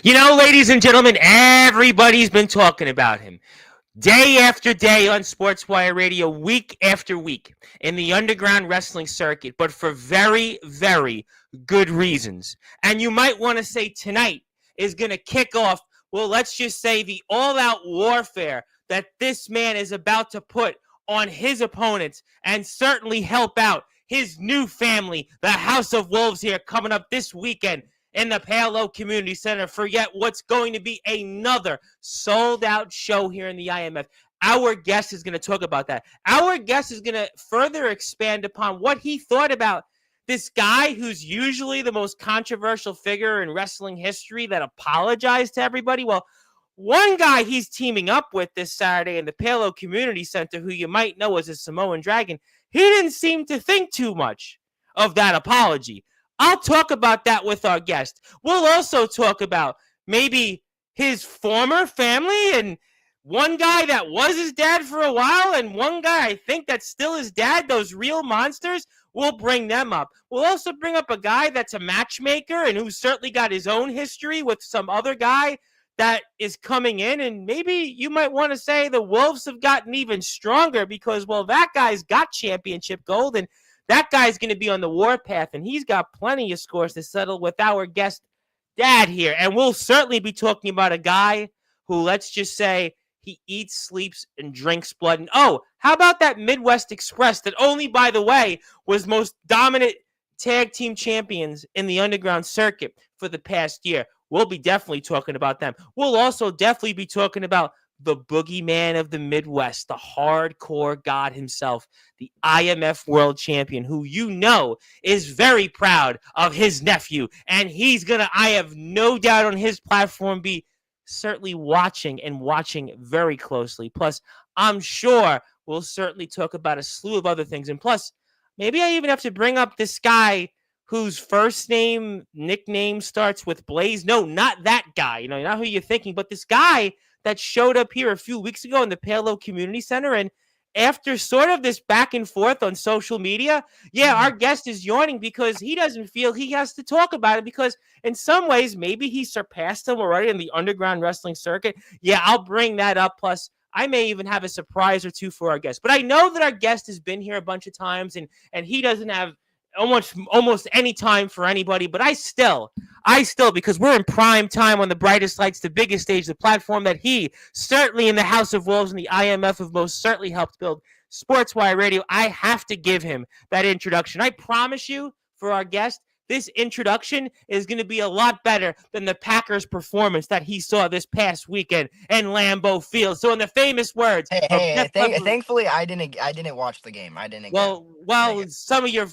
You know, ladies and gentlemen, everybody's been talking about him. Day after day on Sportswire Radio, week after week in the underground wrestling circuit, but for very, very good reasons. And you might want to say tonight is going to kick off, well, let's just say the all-out warfare that this man is about to put on his opponents and certainly help out his new family, the House of Wolves, here coming up this weekend in the Palo Community Center for yet what's going to be another sold-out show here in the IMF. Our guest is going to talk about that. Our guest is going to further expand upon what he thought about this guy who's usually the most controversial figure in wrestling history that apologized to everybody. Well, one guy he's teaming up with this Saturday in the Palo Community Center, who you might know as a Samoan Dragon, he didn't seem to think too much of that apology. I'll talk about that with our guest. We'll also talk about maybe his former family and one guy that was his dad for a while and one guy I think that's still his dad, those real monsters. We'll bring them up. We'll also bring up a guy that's a matchmaker and who's certainly got his own history with some other guy that is coming in. And maybe you might want to say the Wolves have gotten even stronger because, well, that guy's got championship gold and that guy's going to be on the warpath, and he's got plenty of scores to settle with our guest dad here. And we'll certainly be talking about a guy who, let's just say, he eats, sleeps, and drinks blood. And oh, how about that Midwest Express that only, by the way, was most dominant tag team champions in the underground circuit for the past year? We'll be definitely talking about them. We'll also definitely be talking about the boogeyman of the Midwest, the hardcore god himself, the IMF world champion, who you know is very proud of his nephew. And he's going to, I have no doubt on his platform, be certainly watching very closely. Plus, I'm sure we'll certainly talk about a slew of other things. And plus, maybe I even have to bring up this guy whose first nickname starts with Blaze. No, not that guy. You know, not who you're thinking, but this guy that showed up here a few weeks ago in the Palo Community Center. And after sort of this back and forth on social media, our guest is yawning because he doesn't feel he has to talk about it because in some ways, maybe he surpassed him already in the underground wrestling circuit. Yeah, I'll bring that up. Plus, I may even have a surprise or two for our guest. But I know that our guest has been here a bunch of times and he doesn't have almost any time for anybody, but I still, because we're in prime time on the brightest lights, the biggest stage, the platform that he, certainly in the House of Wolves and the IMF have most certainly helped build, Sportswire Radio, I have to give him that introduction. I promise you, for our guest, this introduction is going to be a lot better than the Packers' performance that he saw this past weekend in Lambeau Field. So, in the famous words, thankfully, I didn't watch the game. I didn't. Well, some of your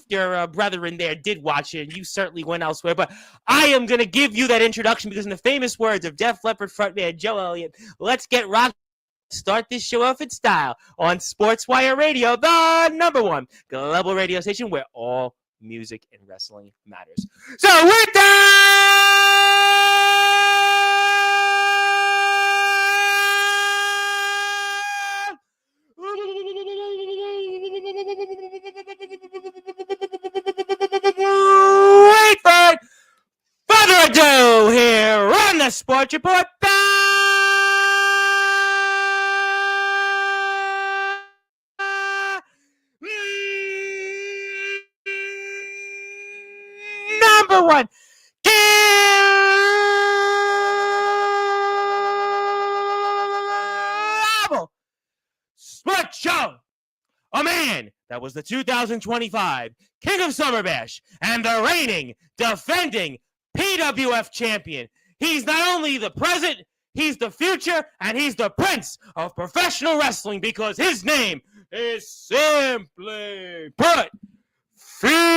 brethren there did watch it, and you certainly went elsewhere. But I am going to give you that introduction because, in the famous words of Def Leppard frontman Joe Elliott, let's get rock. Start this show off in style on Sportswire Radio, the #1 global radio station where all music and wrestling matters. So with that, without further ado, here on the Sports Report. #1 Sports Show. A man that was the 2025 King of Summer Bash and the reigning, defending PWF champion. He's not only the present, he's the future, and he's the prince of professional wrestling because his name is simply put, Felix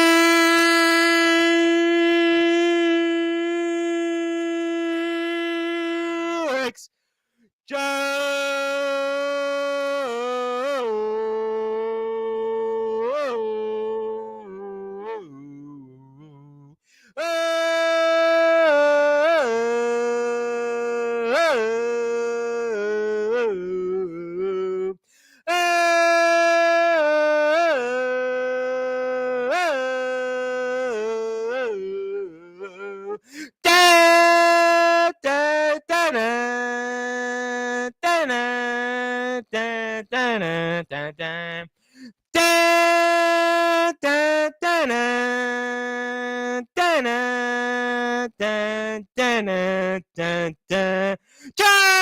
dun, dun, dun, dun, dun. Jones!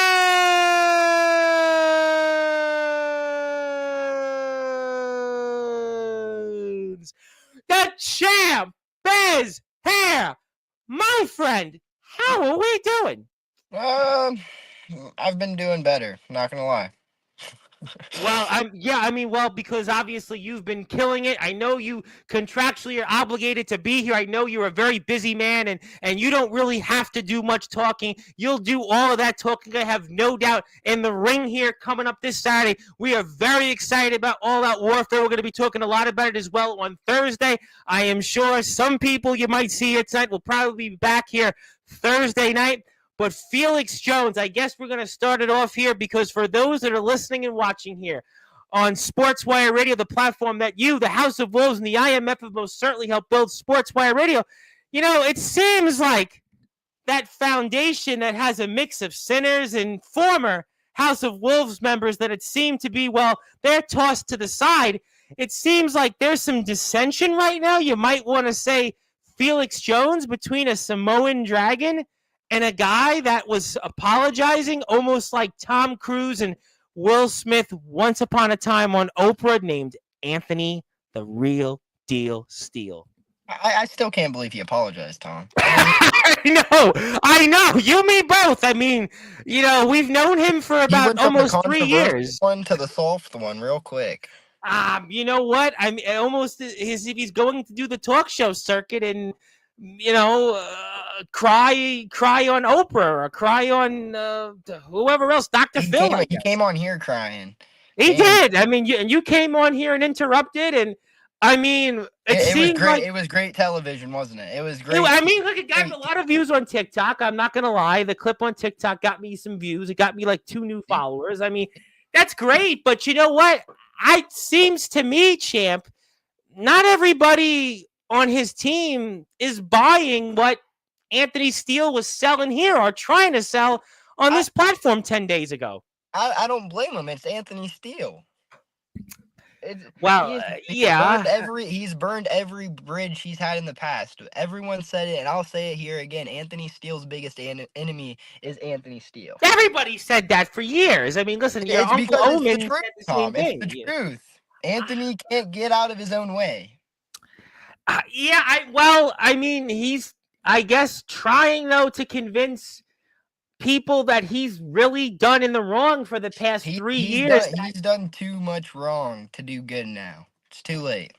The champ is here! My friend, how are we doing? Um, I've been doing better. Not gonna lie. Well, because obviously you've been killing it. I know you contractually are obligated to be here. I know you're a very busy man, and you don't really have to do much talking. You'll do all of that talking, I have no doubt. In the ring here coming up this Saturday, we are very excited about All Out Warfare. We're going to be talking a lot about it as well on Thursday. I am sure some people you might see here tonight will probably be back here Thursday night. But Felix Jones, I guess we're going to start it off here because for those that are listening and watching here on Sportswire Radio, the platform that you, the House of Wolves, and the IMF have most certainly helped build Sportswire Radio, it seems like that foundation that has a mix of sinners and former House of Wolves members that it seemed to be, well, they're tossed to the side. It seems like there's some dissension right now. You might want to say Felix Jones between a Samoan dragon and a guy that was apologizing almost like Tom Cruise and Will Smith once upon a time on Oprah, named Anthony the Real Deal Steele. I still can't believe he apologized, Tom. I know. You, me both. I mean, we've known him for about almost 3 years. One to the soft one real quick. You know what? I mean, almost as if he's going to do the talk show circuit and, cry on Oprah or cry on whoever else, Dr. Phil. He came on here crying. He did. I mean, you came on here and interrupted, and I mean, it seemed was great. like it was great television, wasn't it? It was great. I mean, look, it got a lot of views on TikTok. I'm not gonna lie, the clip on TikTok got me some views. It got me like 2 new followers. I mean, that's great, but you know what? It seems to me, champ, not everybody on his team is buying what Anthony Steele was selling here or trying to sell on this platform 10 days ago. I don't blame him. It's Anthony Steele. He's burned every bridge he's had in the past. Everyone said it, and I'll say it here again. Anthony Steele's biggest enemy is Anthony Steele. Everybody said that for years. I mean, listen, your Uncle Omen said the same thing. It's the truth. Anthony can't get out of his own way. He's, I guess, trying, though, to convince people that he's really done in the wrong for the past 3 years. He's done too much wrong to do good now. It's too late.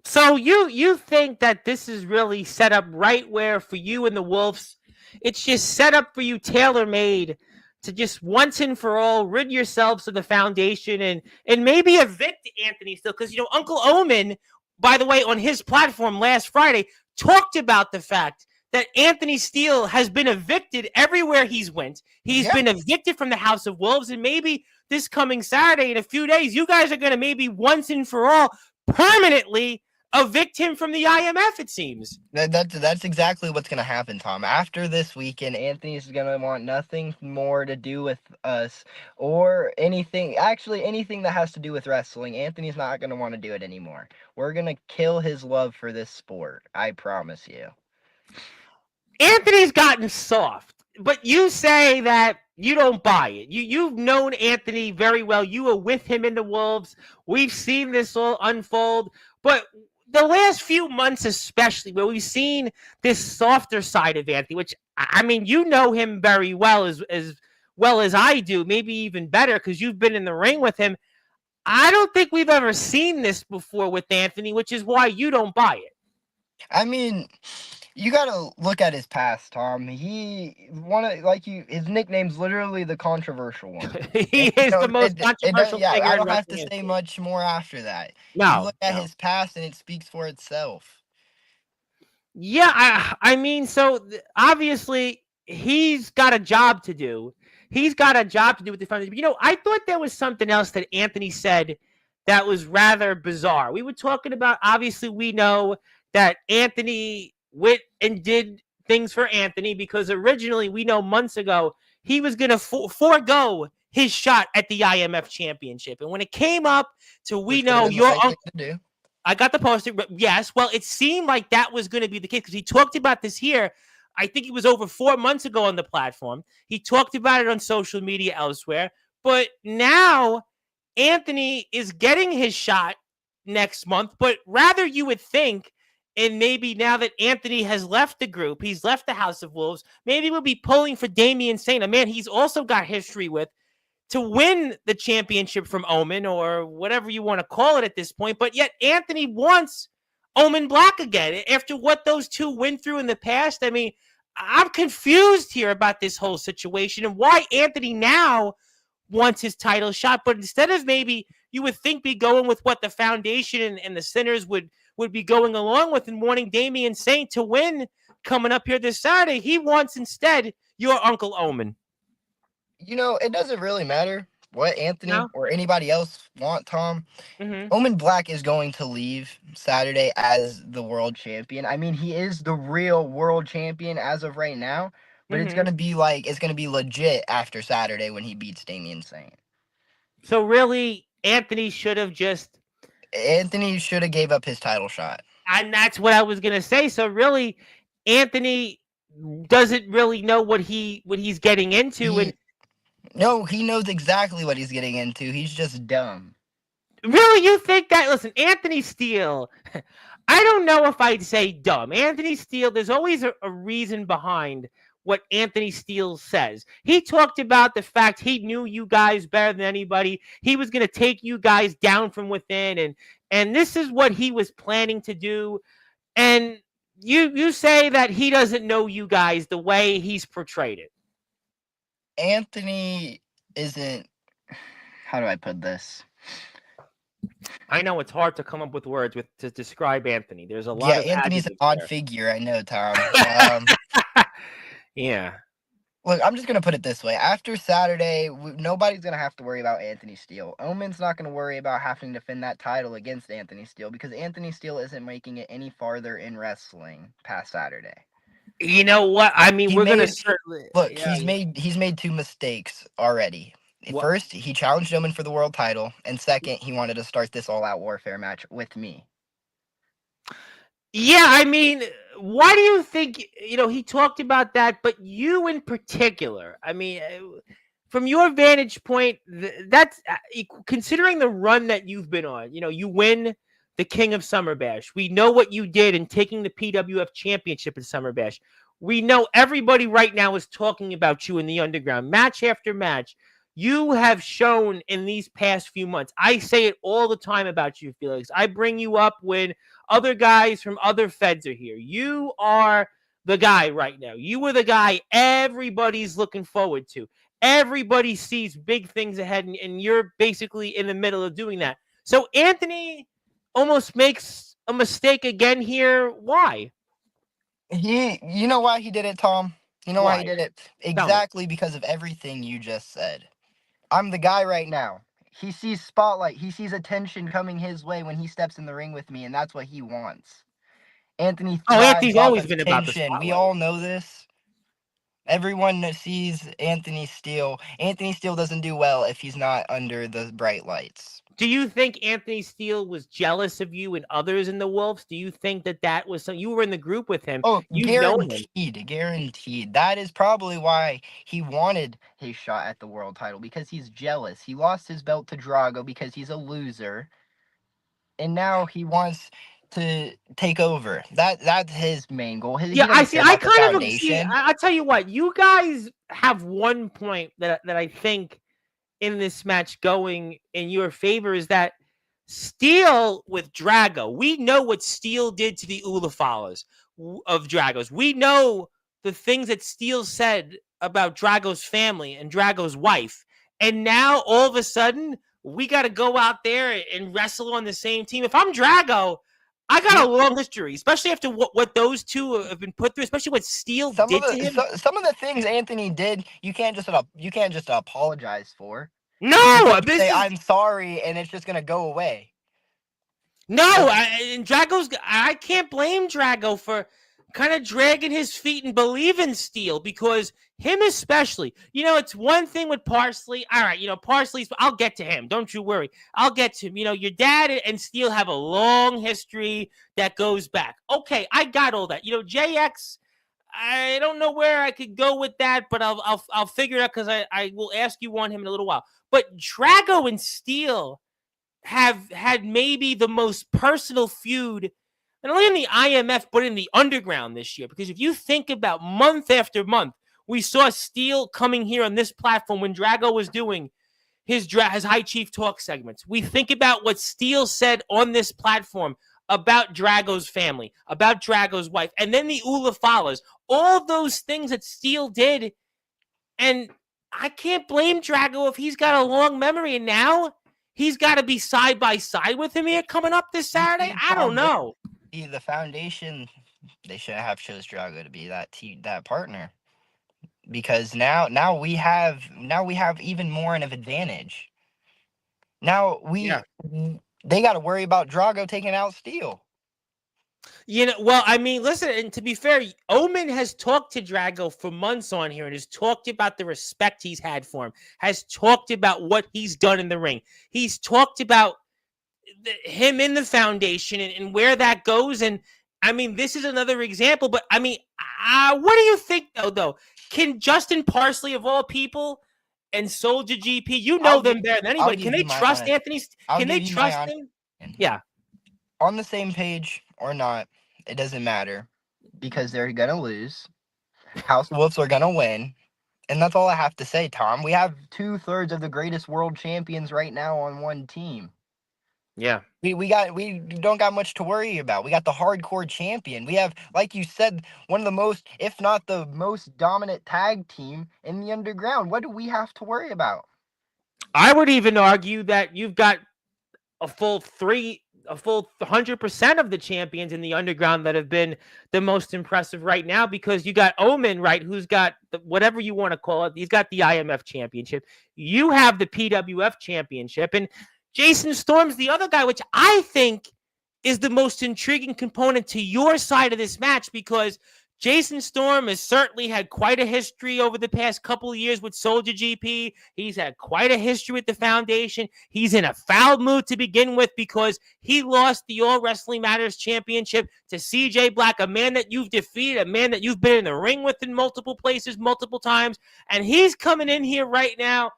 So you think that this is really set up right where for you and the Wolves, it's just set up for you, tailor-made, to just once and for all rid yourselves of the foundation and maybe evict Anthony Steele. Because, Uncle Omen, by the way, on his platform last Friday, talked about the fact that Anthony Steele has been evicted everywhere he's went. He's been evicted from the House of Wolves, and maybe this coming Saturday in a few days, you guys are going to maybe once and for all permanently evict him from the IMF, it seems. That's exactly what's going to happen, Tom. After this weekend, Anthony's going to want nothing more to do with us or anything that has to do with wrestling. Anthony's not going to want to do it anymore. We're going to kill his love for this sport. I promise you. Anthony's gotten soft, but you say that you don't buy it. You've known Anthony very well. You were with him in the Wolves. We've seen this all unfold, but the last few months especially, where we've seen this softer side of Anthony, which, I mean, you know him very well as well as I do, maybe even better because you've been in the ring with him. I don't think we've ever seen this before with Anthony, which is why you don't buy it. I mean, you got to look at his past, Tom. His nickname's literally the controversial one. He is the most controversial figure. I don't have to say much more after that. No. You look at his past and it speaks for itself. Yeah, I mean, so obviously he's got a job to do. He's got a job to do with the foundation. But, I thought there was something else that Anthony said that was rather bizarre. We were talking about, obviously, we know that Anthony went and did things for Anthony because originally, we know months ago, he was going to forego his shot at the IMF championship. And when it came up to, we know your uncle, I got the poster, but yes, well, it seemed like that was going to be the case because he talked about this here I think it was over 4 months ago on the platform. He talked about it on social media elsewhere. But now Anthony is getting his shot next month. But rather you would think, and maybe now that Anthony has left the group, he's left the House of Wolves, maybe we'll be pulling for Damian Saint, a man he's also got history with, to win the championship from Omen or whatever you want to call it at this point. But yet Anthony wants Omen Black again after what those two went through in the past. I mean, I'm confused here about this whole situation and why Anthony now wants his title shot. But instead of maybe you would think be going with what the foundation and the Sinners would be going along with and wanting Damian Saint to win coming up here this Saturday, he wants instead your Uncle Omen. It doesn't really matter what Anthony or anybody else want, Tom. Mm-hmm. Omen Black is going to leave Saturday as the world champion. I mean, he is the real world champion as of right now, but it's gonna be legit after Saturday when he beats Damian Saint. So really, Anthony should have gave up his title shot. And that's what I was gonna say. So really, Anthony doesn't really know what he's getting into. No, he knows exactly what he's getting into. He's just dumb. Really, you think that? Listen, Anthony Steele, I don't know if I'd say dumb. Anthony Steele, there's always a reason behind what Anthony Steele says. He talked about the fact he knew you guys better than anybody. He was going to take you guys down from within, and this is what he was planning to do. And you say that he doesn't know you guys the way he's portrayed it. Anthony isn't. How do I put this? I know it's hard to come up with words to describe Anthony. There's a lot of Anthony's an odd figure. I know, Tom. Yeah. Look, I'm just going to put it this way. After Saturday, nobody's going to have to worry about Anthony Steele. Omen's not going to worry about having to defend that title against Anthony Steele because Anthony Steele isn't making it any farther in wrestling past Saturday. You know what? I mean, we're going to certainly... Look, he's made two mistakes already. What? First, he challenged Omen for the world title, and second, he wanted to start this all-out warfare match with me. Yeah, I mean, why do you think, he talked about that, but you in particular, I mean, from your vantage point, that's, considering the run that you've been on, you win the King of Summer Bash. We know what you did in taking the PWF Championship in Summer Bash. We know everybody right now is talking about you in the underground, match after match. You have shown in these past few months. I say it all the time about you, Felix. I bring you up when other guys from other feds are here. You are the guy right now. You were the guy everybody's looking forward to. Everybody sees big things ahead, and you're basically in the middle of doing that. So Anthony almost makes a mistake again here. Why? You know why he did it, Tom? You know why he did it? Exactly because of everything you just said. I'm the guy right now. He sees spotlight. He sees attention coming his way when he steps in the ring with me, and that's what he wants. Anthony's always been about the spotlight. We all know this. Everyone sees Anthony Steele. Anthony Steele doesn't do well if he's not under the bright lights. Do you think Anthony Steele was jealous of you and others in the Wolves? Do you think that was something? You were in the group with him. Oh, guaranteed. That is probably why he wanted his shot at the world title, because he's jealous. He lost his belt to Drago because he's a loser, and now he wants to take over. That's his main goal. I see. I kind of see. I'll tell you what. You guys have one point that I think in this match going in your favor is that Steele with Drago. We know what Steele did to the Ula followers of Drago's. We know the things that Steele said about Drago's family and Drago's wife. And now all of a sudden we got to go out there and wrestle on the same team. If I'm Drago, I got a long history, especially after what those two have been put through, especially what Steele did to him. Some of the things Anthony did, you can't just apologize for. No, I'm sorry, and it's just gonna go away. No, I can't blame Drago for kind of dragging his feet and believing Steele, because him especially, it's one thing with Parsley. All right, Parsley's, I'll get to him. Don't you worry. I'll get to him. Your dad and Steele have a long history that goes back. Okay, I got all that. JX, I don't know where I could go with that, but I'll figure it out because I will ask you on him in a little while. But Drago and Steele have had maybe the most personal feud, not only in the IMF, but in the underground this year. Because if you think about month after month, we saw Steele coming here on this platform when Drago was doing his High Chief Talk segments. We think about what Steele said on this platform about Drago's family, about Drago's wife, and then the Ula Falas. All those things that Steele did, and I can't blame Drago if he's got a long memory, and now he's got to be side by side with him here coming up this Saturday. I don't know. The foundation, they shouldn't have chose Drago to be that partner, because now we have even more of an advantage. Now they got to worry about Drago taking out Steele. Well, I mean, listen, and to be fair, Omen has talked to Drago for months on here and has talked about the respect he's had for him, has talked about what he's done in the ring. He's talked about him in the foundation and where that goes. And I mean, this is another example, but I mean, what do you think though? Can Justin Parsley, of all people, and Soldier GP, you know them better than anybody, can they trust Anthony? Can they trust him? Yeah. On the same page or not, it doesn't matter, because they're going to lose. House Wolves are going to win. And that's all I have to say, Tom. We have 2/3 of the greatest world champions right now on one team. Yeah. We don't got much to worry about. We got the hardcore champion. We have, like you said, one of the most, if not the most dominant tag team in the underground. What do we have to worry about? I would even argue that you've got a full 100% of the champions in the underground that have been the most impressive right now, because you got Omen, right, who's got whatever you want to call it. He's got the IMF championship. You have the PWF championship, and Jason Storm's the other guy, which I think is the most intriguing component to your side of this match, because Jason Storm has certainly had quite a history over the past couple of years with Soldier GP. He's had quite a history with the foundation. He's in a foul mood to begin with because he lost the All Wrestling Matters Championship to CJ Black, a man that you've defeated, a man that you've been in the ring with in multiple places, multiple times. And he's coming in here right now.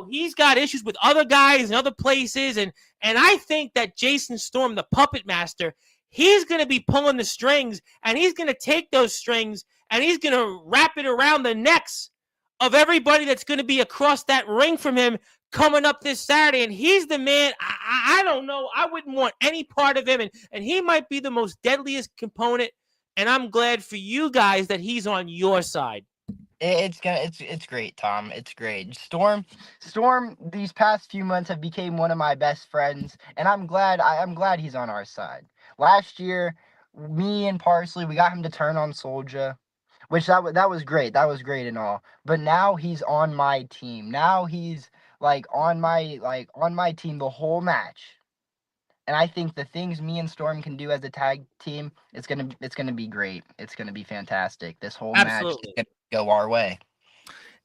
He's got issues with other guys and other places. And I think that Jason Storm, the puppet master, he's going to be pulling the strings, and he's going to take those strings and he's going to wrap it around the necks of everybody that's going to be across that ring from him coming up this Saturday. And he's the man. I don't know. I wouldn't want any part of him. And he might be the most deadliest component. And I'm glad for you guys that he's on your side. It's great, Tom. It's great. Storm, these past few months have become one of my best friends, and I'm glad he's on our side. Last year, me and Parsley, we got him to turn on Soldier, which that was great. That was great and all. But now he's on my team. Now he's on my team the whole match. And I think the things me and Storm can do as a tag team, it's gonna be great. It's gonna be fantastic. This whole match is gonna go our way.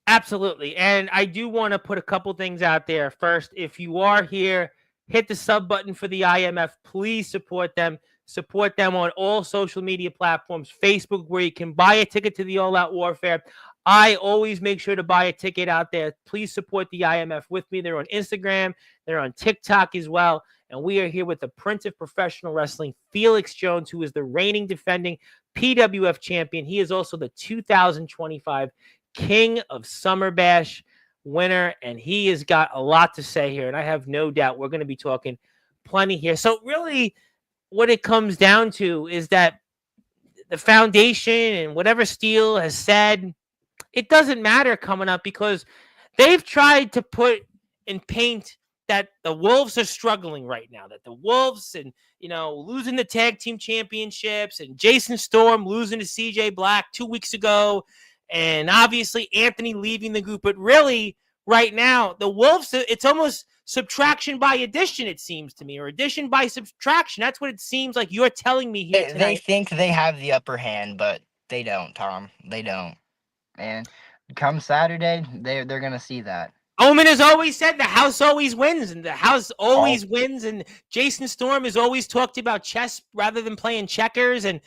Absolutely. And I do want to put a couple things out there. First, if you are here, hit the sub button for the IMF. Please support them. Support them on all social media platforms. Facebook, where you can buy a ticket to the All Out Warfare. I always make sure to buy a ticket out there. Please support the IMF with me. They're on Instagram. They're on TikTok as well. And we are here with the Prince of Professional Wrestling, Felix Jones, who is the reigning defending PWF champion. He is also the 2025 King of Summer Bash winner, and he has got a lot to say here. And I have no doubt we're going to be talking plenty here. So really what it comes down to is that the foundation and whatever Steele has said, it doesn't matter coming up, because they've tried to put in paint that the Wolves are struggling right now, that the Wolves and, losing the tag team championships, and Jason Storm losing to CJ Black 2 weeks ago, and obviously Anthony leaving the group. But really right now, the Wolves, it's almost subtraction by addition, it seems to me, or addition by subtraction. That's what it seems like you're telling me here tonight. They think they have the upper hand, but they don't, Tom. They don't. And come Saturday, they're going to see that. Omen has always said the house always wins, and the house Oh, always wins. And Jason Storm has always talked about chess rather than playing checkers. And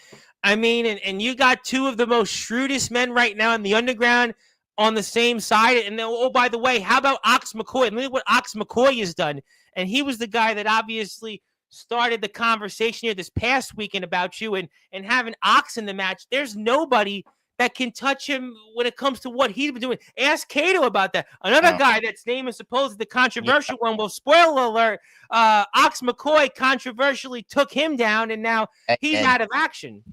I mean, and you got two of the most shrewdest men right now in the underground on the same side. And oh, by the way, how about Ox McCoy? And look at what Ox McCoy has done. And he was the guy that obviously started the conversation here this past weekend about you and having Ox in the match. There's nobody that can touch him when it comes to what he's been doing. Ask Cato about that. Another oh, guy that's name is supposedly the yeah. controversial one. Well, spoiler alert, Ox McCoy controversially took him down, and now he's And out of action.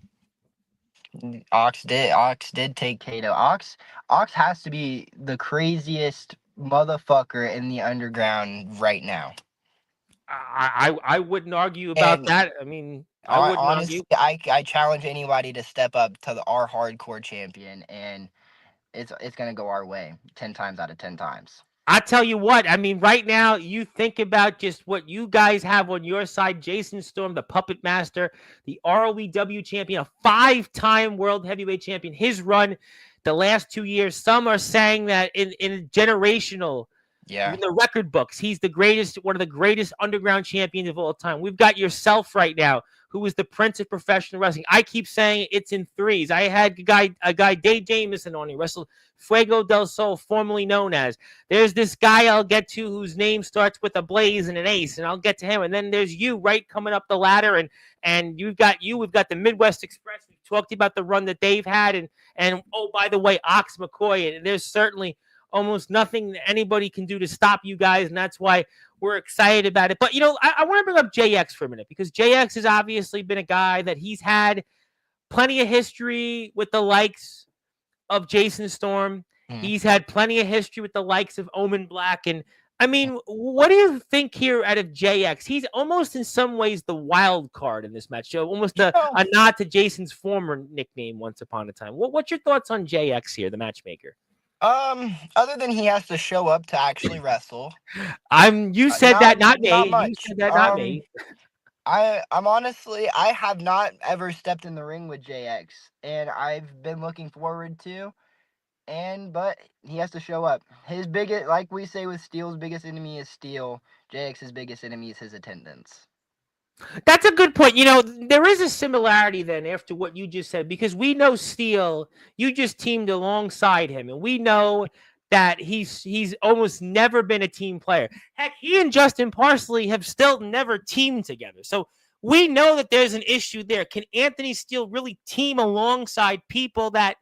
Ox did take Kato. Ox has to be the craziest motherfucker in the underground right now. I wouldn't argue about And that. I mean, I wouldn't honestly, argue. I challenge anybody to step up to our hardcore champion, and it's gonna go our way 10 times out of 10 times. I tell you what, I mean, right now, you think about just what you guys have on your side. Jason Storm, the puppet master, the ROEW champion, a 5-time world heavyweight champion. His run the last 2 years, some are saying that in generational, Yeah. in the record books, he's the greatest, one of the greatest underground champions of all time. We've got yourself right now, who is the prince of professional wrestling. I keep saying it's in threes. I had a guy Dave Jamieson on. He wrestled Fuego del Sol, formerly known as. There's this guy I'll get to whose name starts with a blaze and an ace, and I'll get to him. And then there's you right coming up the ladder, and you've got you. We've got the Midwest Express. We've talked about the run that they've had, and oh, by the way, Ox McCoy. And there's certainly almost nothing that anybody can do to stop you guys, and that's why we're excited about it. But, I want to bring up JX for a minute, because JX has obviously been a guy that he's had plenty of history with the likes of Jason Storm. He's had plenty of history with the likes of Omen Black. And, I mean, what do you think here out of JX? He's almost in some ways the wild card in this match. So almost a nod to Jason's former nickname once upon a time. What's your thoughts on JX here, the matchmaker? Other than he has to show up to actually wrestle. You said that, not me. Not much. You said that, not me. I'm honestly, I have not ever stepped in the ring with JX, and I've been looking forward to. But he has to show up. His biggest, like we say with Steel's biggest enemy is Steel. JX's biggest enemy is his attendance. That's a good point. There is a similarity then after what you just said, because we know Steel, you just teamed alongside him, and we know that he's almost never been a team player. Heck, he and Justin Parsley have still never teamed together. So we know that there's an issue there. Can Anthony Steele really team alongside people that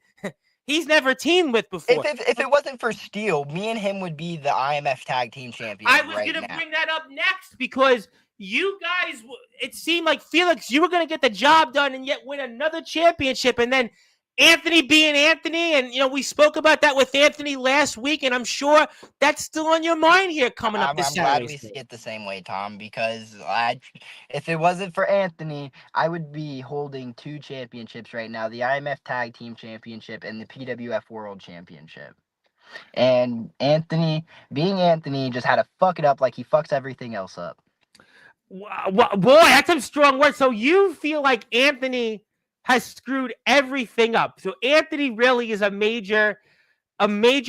he's never teamed with before? If it wasn't for Steel, me and him would be the IMF Tag Team Champion. I was going to bring that up next, because you guys, it seemed like, Felix, you were going to get the job done and yet win another championship. And then Anthony being Anthony, and we spoke about that with Anthony last week, and I'm sure that's still on your mind here coming up this Saturday. I'm glad we see it the same way, Tom, because if it wasn't for Anthony, I would be holding 2 championships right now, the IMF Tag Team Championship and the PWF World Championship. And Anthony, being Anthony, just had to fuck it up like he fucks everything else up. Boy, that's some strong words. So you feel like Anthony has screwed everything up. So Anthony really is a major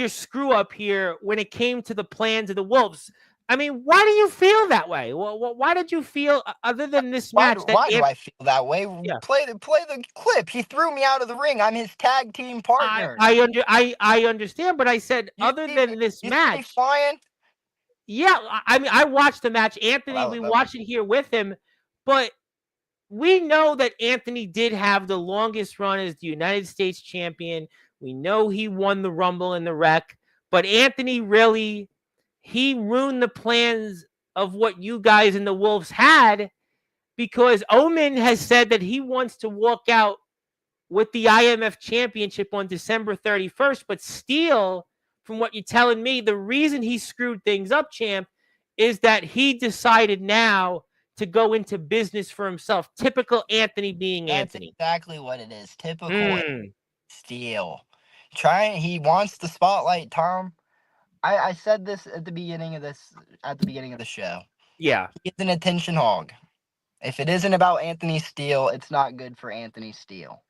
screw up here when it came to the plans of the Wolves. I mean, why do you feel that way? Why did you feel, other than this match? Why do I feel that way? Yeah. Play the clip. He threw me out of the ring. I'm his tag team partner. I understand, but I said, other than this match. Flying? Yeah, I mean, I watched the match. Anthony, we watched it here with him, but we know that Anthony did have the longest run as the United States champion. We know he won the Rumble and the Wreck, but Anthony really, he ruined the plans of what you guys in the Wolves had, because Omen has said that he wants to walk out with the IMF championship on December 31st, but Steele, from what you're telling me, the reason he screwed things up, champ, is that he decided now to go into business for himself. Typical Anthony being Anthony. That's exactly what it is. Typical Steele. He wants the spotlight, Tom. I said this at the beginning of the show. Yeah. He's an attention hog. If it isn't about Anthony Steele, it's not good for Anthony Steele.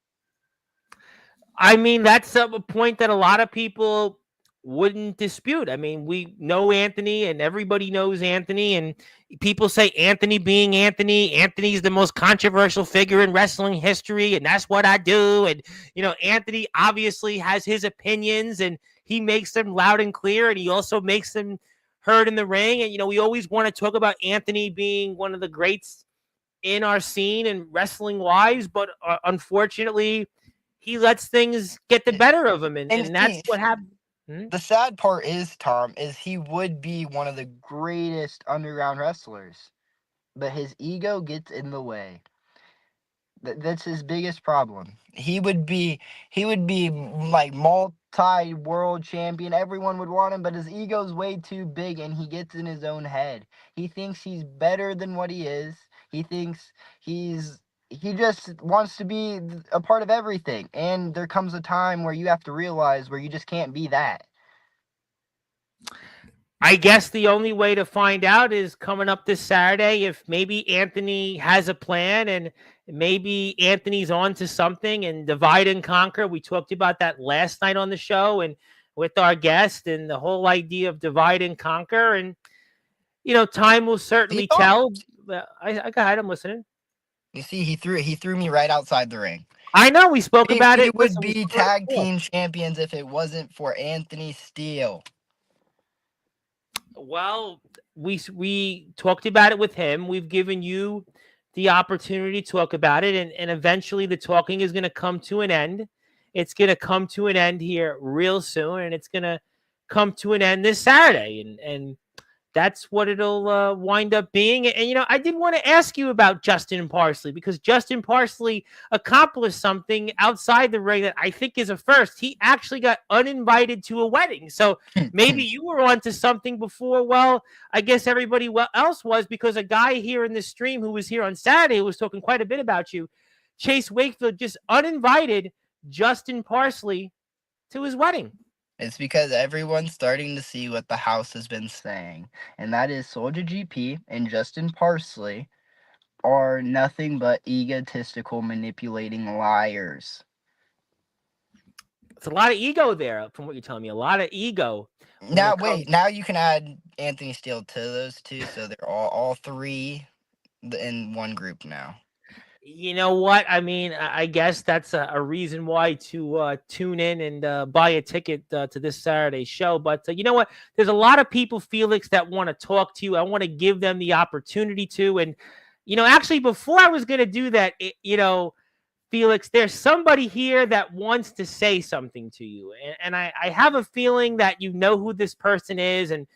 I mean, that's a point that a lot of people wouldn't dispute. I mean, we know Anthony and everybody knows Anthony, and people say Anthony being Anthony, Anthony's the most controversial figure in wrestling history, and that's what I do. And, Anthony obviously has his opinions and he makes them loud and clear, and he also makes them heard in the ring. And, we always want to talk about Anthony being one of the greats in our scene and wrestling wise, but unfortunately, he lets things get the better of him, and that's see, what happened. Hmm? the sad part is, Tom, is he would be one of the greatest underground wrestlers, but his ego gets in the way. That's his biggest problem. He would be like multi-world champion. Everyone would want him, but his ego's way too big and he gets in his own head. He thinks he's better than what he is. He thinks he just wants to be a part of everything. And there comes a time where you have to realize where you just can't be that. I guess the only way to find out is coming up this Saturday. If maybe Anthony has a plan and maybe Anthony's on to something and divide and conquer. We talked about that last night on the show and with our guest and the whole idea of divide and conquer. And, time will certainly tell. I go ahead. I'm listening. You see, he threw me right outside the ring. I know we spoke about it. He would be tag team champions if it wasn't for Anthony Steele. Well, we talked about it with him. We've given you the opportunity to talk about it, and eventually the talking is going to come to an end. It's going to come to an end here real soon, and it's going to come to an end this Saturday, and that's what it'll wind up being. And, I did want to ask you about Justin Parsley, because Justin Parsley accomplished something outside the ring that I think is a first. He actually got uninvited to a wedding. So maybe you were on to something before. Well, I guess everybody else was, because a guy here in the stream who was here on Saturday who was talking quite a bit about you, Chase Wakefield, just uninvited Justin Parsley to his wedding. It's because everyone's starting to see what the house has been saying, and that is Soldier GP and Justin Parsley are nothing but egotistical, manipulating liars. It's a lot of ego there, from what you're telling me. A lot of ego. Now, wait. Now you can add Anthony Steele to those two, so they're all three in one group now. You know what? I mean, I guess that's a reason why to tune in and buy a ticket to this Saturday show. But you know what? There's a lot of people, Felix, that want to talk to you. I want to give them the opportunity to. And, actually, before I was going to do that, Felix, there's somebody here that wants to say something to you. And I have a feeling that you know who this person is. And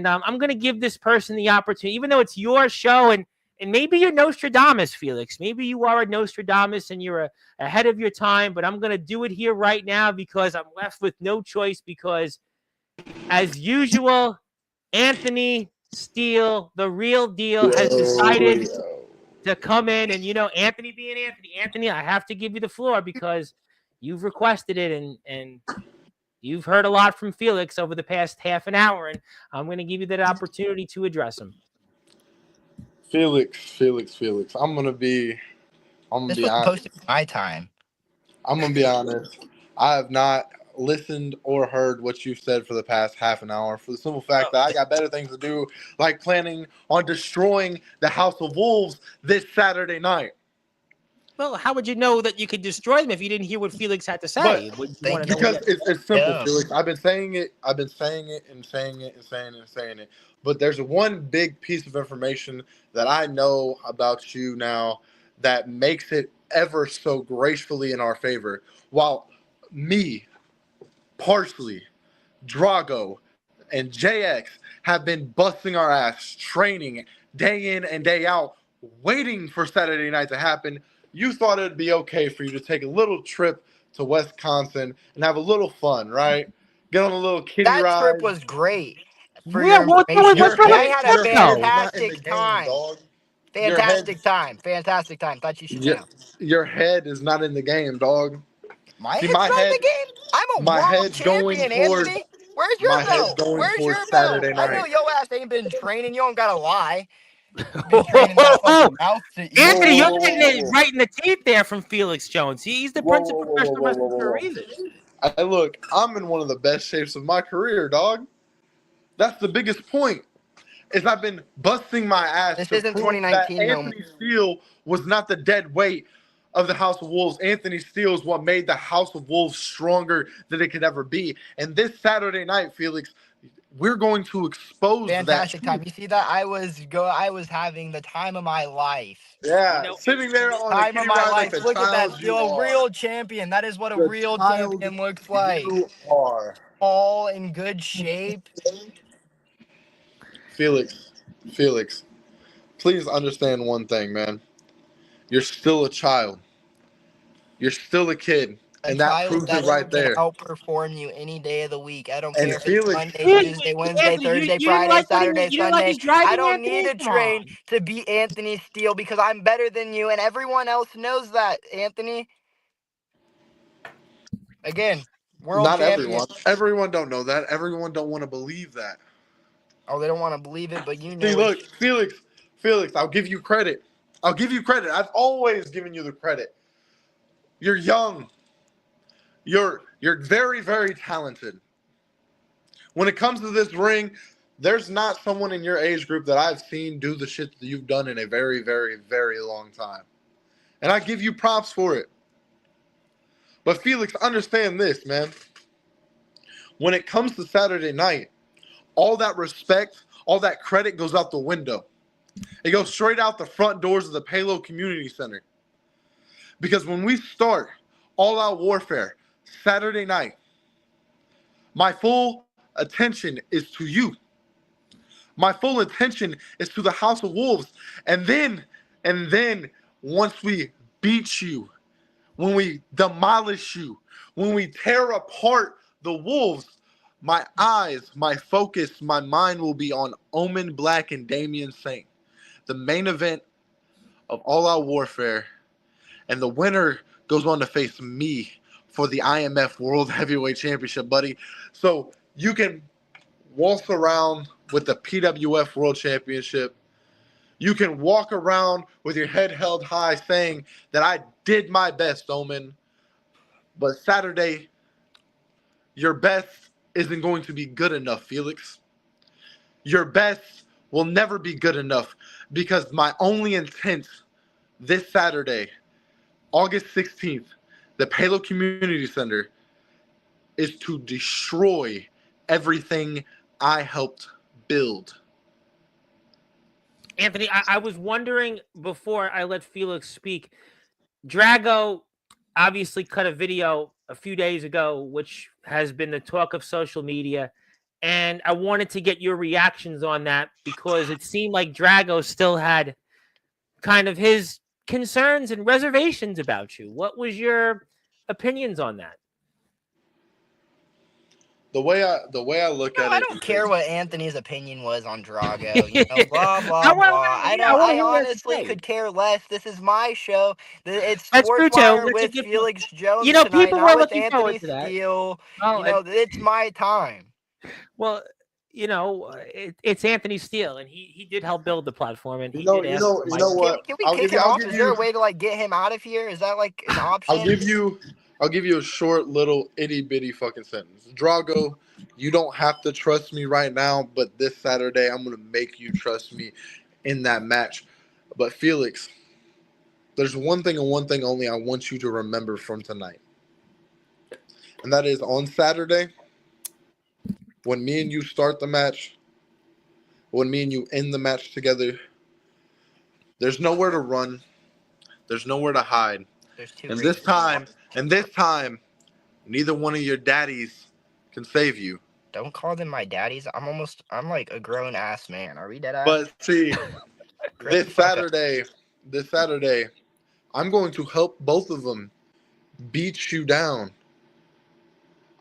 I'm going to give this person the opportunity, even though it's your show. And maybe you're Nostradamus, Felix. Maybe you are a Nostradamus and you're ahead of your time, but I'm going to do it here right now because I'm left with no choice, because, as usual, Anthony Steele, the real deal, has decided to come in. And, Anthony being Anthony, I have to give you the floor because you've requested it and you've heard a lot from Felix over the past half an hour, and I'm going to give you that opportunity to address him. Felix. I'm gonna be This was supposed to be my time. I'm gonna be honest. I have not listened or heard what you've said for the past half an hour, for the simple fact that I got better things to do, like planning on destroying the House of Wolves this Saturday night. Well, how would you know that you could destroy them if you didn't hear what Felix had to say? Because it's simple, Felix. I've been saying it and saying it. But there's one big piece of information that I know about you now that makes it ever so gracefully in our favor. While me, Parsley, Drago, and JX have been busting our ass, training day in and day out, waiting for Saturday night to happen, you thought it would be okay for you to take a little trip to Wisconsin and have a little fun, right? Get on a little kiddie ride. That trip was great. I had a fantastic time. Fantastic time. Thought you should know. Your head is not in the game, dog. My head's not in the game? I'm a world champion, Anthony. Where's your belt? Where's your belt? I know your ass ain't been training. You don't gotta lie. Anthony, you're getting it right in the teeth there from Felix Jones. He's the principal professional wrestler for a reason. Look, I'm in one of the best shapes of my career, dog. That's the biggest point. Is I've been busting my ass This to isn't prove that 2019 no more. Anthony Steele was not the dead weight of the House of Wolves. Anthony Steele is what made the House of Wolves stronger than it could ever be. And this Saturday night, Felix, we're going to expose Fantastic that. time. You see that? I was having the time of my life. Yeah, You know, sitting there on the Time of kitty my ride life. like the Look at that. child you A are. real champion. That is what a The real child champion looks like. you are. All in good shape. Felix, please understand one thing, man. You're still a child. You're still a kid. A And that child proves that it right can there. outperform you any day of the week. I don't And care if it's Felix, Monday, Yeah, Tuesday, Wednesday, Anthony, Thursday, you didn't Friday, like what Saturday, you didn't like Sunday. his driving, I don't Anthony? need to Come train on. to beat Anthony Steele because I'm better than you, and everyone else knows that, Anthony. Again, world not champion. everyone don't know that. Everyone don't want to believe that. Oh, they don't want to believe it, but you See, know it. look, Felix, I'll give you credit. I'll give you credit. I've always given you the credit. You're young. You're very, very talented. When it comes to this ring, there's not someone in your age group that I've seen do the shit that you've done in a very, very, very long time. And I give you props for it. But Felix, understand this, man. When it comes to Saturday night, all that respect, all that credit goes out the window. It goes straight out the front doors of the Palo Community Center. Because when we start All Out Warfare Saturday night, my full attention is to you. My full attention is to the House of Wolves. And then, once we beat you, when we demolish you, when we tear apart the Wolves, my eyes, my focus, my mind will be on Omen Black and Damian Saint, the main event of All Out Warfare. And the winner goes on to face me for the IMF World Heavyweight Championship, buddy. So you can waltz around with the PWF World Championship. You can walk around with your head held high saying that I did my best, Omen. But Saturday, your best isn't going to be good enough, Felix. Your best will never be good enough because my only intent this Saturday, August 16th, the Palo Community Center, is to destroy everything I helped build. Anthony, I was wondering before I let Felix speak. Drago obviously cut a video a few days ago, which has been the talk of social media. And I wanted to get your reactions on that because it seemed like Drago still had kind of his concerns and reservations about you. What was your opinions on that? The way I look at it, I don't care what Anthony's opinion was on Drago. Blah I blah wanna blah. hear I what you honestly say. could care less. This is my show. It's That's true too. Sportzwire Let's with get Felix Jones you know, tonight, people not were with looking forward Anthony to that. Steele. Oh, It's my time. well, it's Anthony Steele, and he did help build the platform, and he you know, did you ask know, you Mike. know what? Can we kick him off? Is there a way to get him out of here? Is that an option? I'll give you a short little itty bitty fucking sentence. Drago, you don't have to trust me right now, but this Saturday I'm gonna make you trust me in that match. But Felix, there's one thing and one thing only I want you to remember from tonight. And that is on Saturday, when me and you start the match, when me and you end the match together, there's nowhere to run. There's nowhere to hide. There's two. And this time, neither one of your daddies can save you. Don't call them my daddies. I'm like a grown ass man. Are we dead ass? But see, this Saturday, I'm going to help both of them beat you down.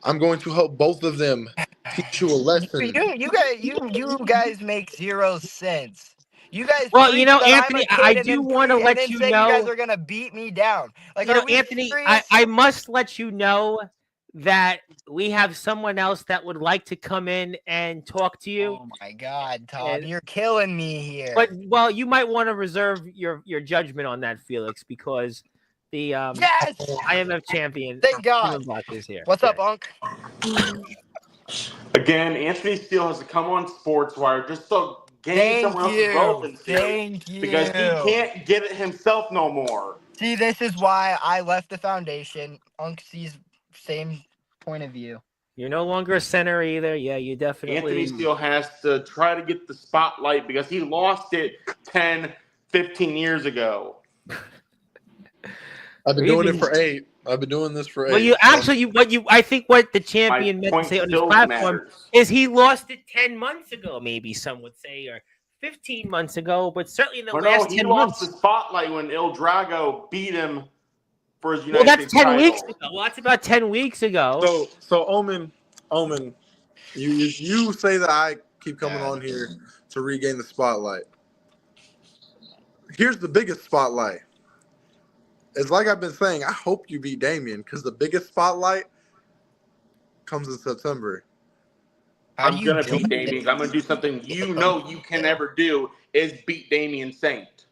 I'm going to help both of them teach you a lesson. You guys make zero sense. You guys Well, preach that Anthony, I'm a I kid do and want to let then you say you guys know. are gonna beat me down. Are we Anthony, serious? I must let you know that we have someone else that would like to come in and talk to you. Oh my God, Tom, you're killing me here. But you might want to reserve your judgment on that, Felix, because the Yes! IMF champion. Thank God. Steven Block is here. What's up, Unc? Again, Anthony Steele has to come on Sportswire just to gain someone else's relevancy. Thank you. Because he can't get it himself no more. See, this is why I left the foundation. Unc sees same point of view. You're no longer a center either. Yeah, you definitely. Anthony Steele has to try to get the spotlight because he lost it 10, 15 years ago. I've been doing it for 8. I've been doing this for 8. Well, you actually, I think what the champion meant to say on his platform is he lost it 10 months ago, maybe some would say, or 15 months ago, but certainly in the last 10 months. He lost the spotlight when Il Drago beat him for his United States title. Well, that's 10 weeks ago. Well, that's about 10 weeks ago. So Omen, you say that I keep coming on here to regain the spotlight. Here's the biggest spotlight. It's like I've been saying, I hope you beat Damian because the biggest spotlight comes in September. I'm going to beat Damian. I'm going to do something you can never do is beat Damian Saint.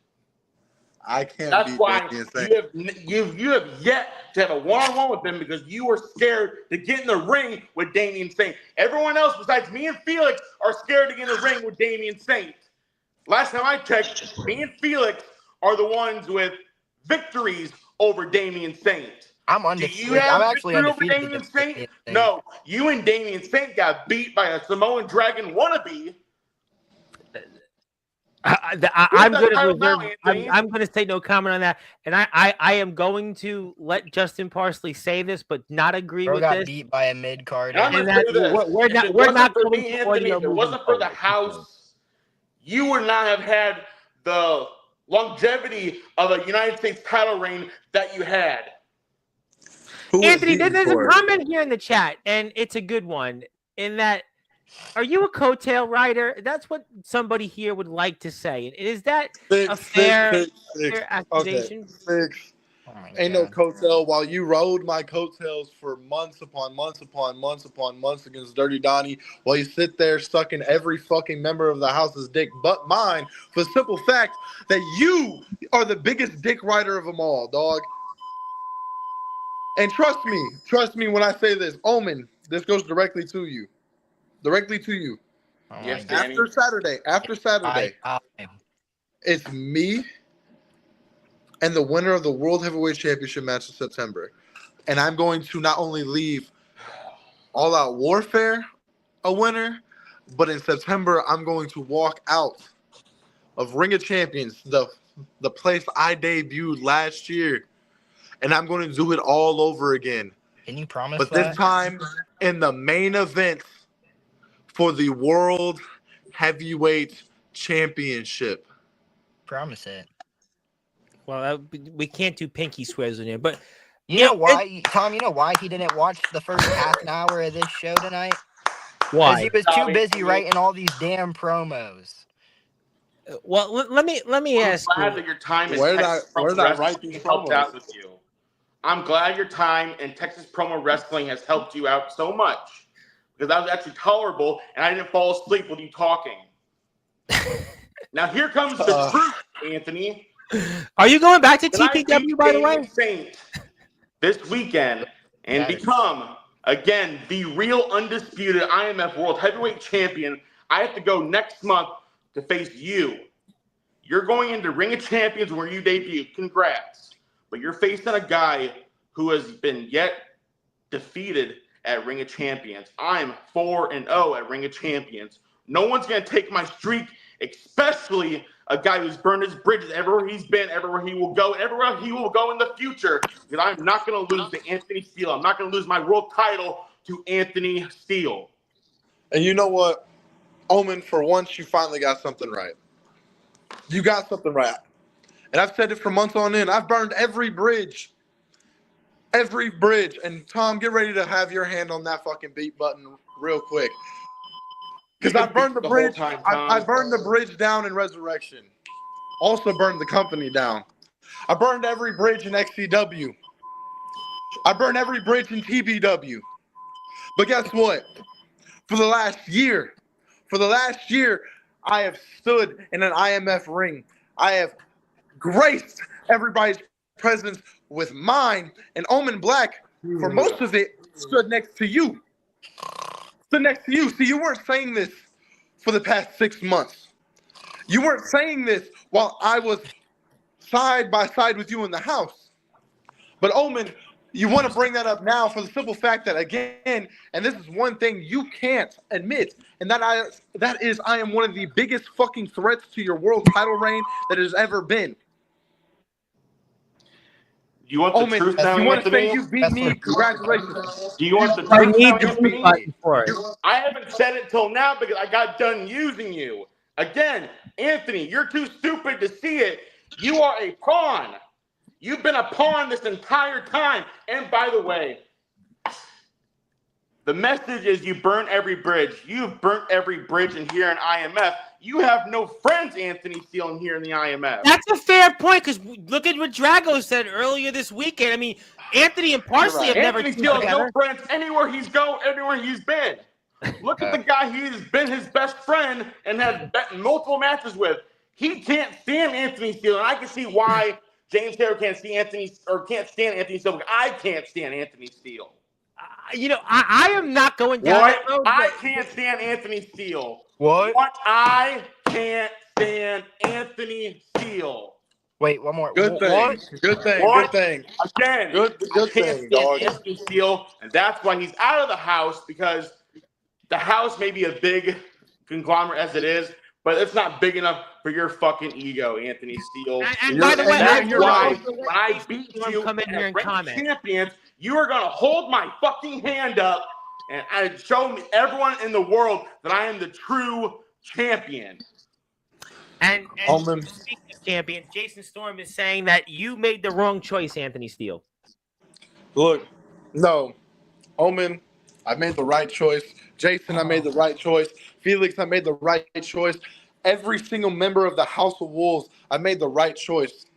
I can't That's beat why Damian Saint. you have yet to have a one-on-one with him because you were scared to get in the ring with Damian Saint. Everyone else besides me and Felix are scared to get in the ring with Damian Saint. Last time I checked, me and Felix are the ones with victories over Damian Saint. I'm undefeated. Do you have I'm actually victory undefeated. over Damian Saint? No, you and Damian Saint got beat by a Samoan Dragon wannabe. I'm going to reserve. I'm going to say no comment on that, and I am going to let Justin Parsley say this, but not agree with got this. Beat by a mid card. We're not going to Anthony. If it wasn't for the house, you would not have had the longevity of a United States title reign that you had. Anthony, there's a comment here in the chat, and it's a good one. In that, are you a coattail rider? That's what somebody here would like to say. Is that a fair accusation? Okay. Ain't no coattail. While you rode my coattails for months upon months upon months upon months against Dirty Donnie, while you sit there sucking every fucking member of the house's dick but mine, for the simple fact that you are the biggest dick rider of them all, dog. And trust me when I say this, Omen, this goes directly to you. Yes, after Saturday, it's me and the winner of the World Heavyweight Championship match in September. And I'm going to not only leave All Out Warfare a winner, but in September, I'm going to walk out of Ring of Champions, the place I debuted last year. And I'm going to do it all over again. Can you promise But that? this time in the main event for the World Heavyweight Championship. Promise it. Well, we can't do pinky swears in here, but you know why, Tom? You know why he didn't watch the first half an hour of this show tonight? Why? Because he was too busy writing all these damn promos. Well, let me ask you. I'm glad that your time in Where Texas did I write these helped promos? out with you. I'm glad your time in Texas Promo Wrestling has helped you out so much because that was actually tolerable, and I didn't fall asleep with you talking. Now here comes the truth, Anthony. Are you going back to TPW, by the way? Saint this weekend and become again the real undisputed IMF World Heavyweight Champion. I have to go next month to face you. You're going into Ring of Champions where you debuted. Congrats. But you're facing a guy who has been yet defeated at Ring of Champions. I'm 4-0 at Ring of Champions. No one's going to take my streak, especially a guy who's burned his bridges everywhere he's been, everywhere he will go, everywhere he will go in the future. Because I'm not going to lose to Anthony Steele. I'm not going to lose my world title to Anthony Steele. And you know what? Omen, for once, you finally got something right. You got something right. And I've said it for months on end. I've burned every bridge. Every bridge. And Tom, get ready to have your hand on that fucking beat button real quick. Because I burned the bridge. I burned the bridge down in Resurrection. Also burned the company down. I burned every bridge in XCW. I burned every bridge in TBW. But guess what? For the last year, I have stood in an IMF ring. I have graced everybody's presence with mine, and Omen Black, for most of it, stood next to you. Stood next to you. See, you weren't saying this for the past 6 months. You weren't saying this while I was side by side with you in the house. But Omen, you want to bring that up now for the simple fact that, again, and this is one thing you can't admit, and that is I am one of the biggest fucking threats to your world title reign that has ever been. Do you want the Omen, truth now, you want to Anthony? say you beat me? Congratulations. Do you want the I truth need now, the Anthony? mute button for it. I haven't said it till now because I got done using you. Again, Anthony, you're too stupid to see it. You are a pawn. You've been a pawn this entire time. And by the way, the message is you burn every bridge. You've burnt every bridge in here in IMF. You have no friends, Anthony Steele, in here in the IMF. That's a fair point, because look at what Drago said earlier this weekend. I mean, Anthony and Parsley have never Anthony teamed Steele has together. no friends anywhere he's been. Look at the guy he's been his best friend and has multiple matches with. He can't stand Anthony Steele, and I can see why James Taylor can't stand Anthony Steele. Because I can't stand Anthony Steele. I am not going down that road. I can't stand Anthony Steele. What? I can't stand Anthony Steele. Wait, one more. Good thing. What? Good thing. What? Good thing. Again, Good I can't thing, stand dog. Anthony Steele, and that's why he's out of the house, because the house may be a big conglomerate as it is, but it's not big enough for your fucking ego, Anthony Steele. And by the way, that's you're why right. when I beat you come in here and as comment. champions, you are going to hold my fucking hand up and I show everyone in the world that I am the true champion. And Omen. speaking of champion, Jason Storm is saying that you made the wrong choice, Anthony Steele. Look, no. Omen, I made the right choice. Jason, I made the right choice. Felix, I made the right choice. Every single member of the House of Wolves, I made the right choice.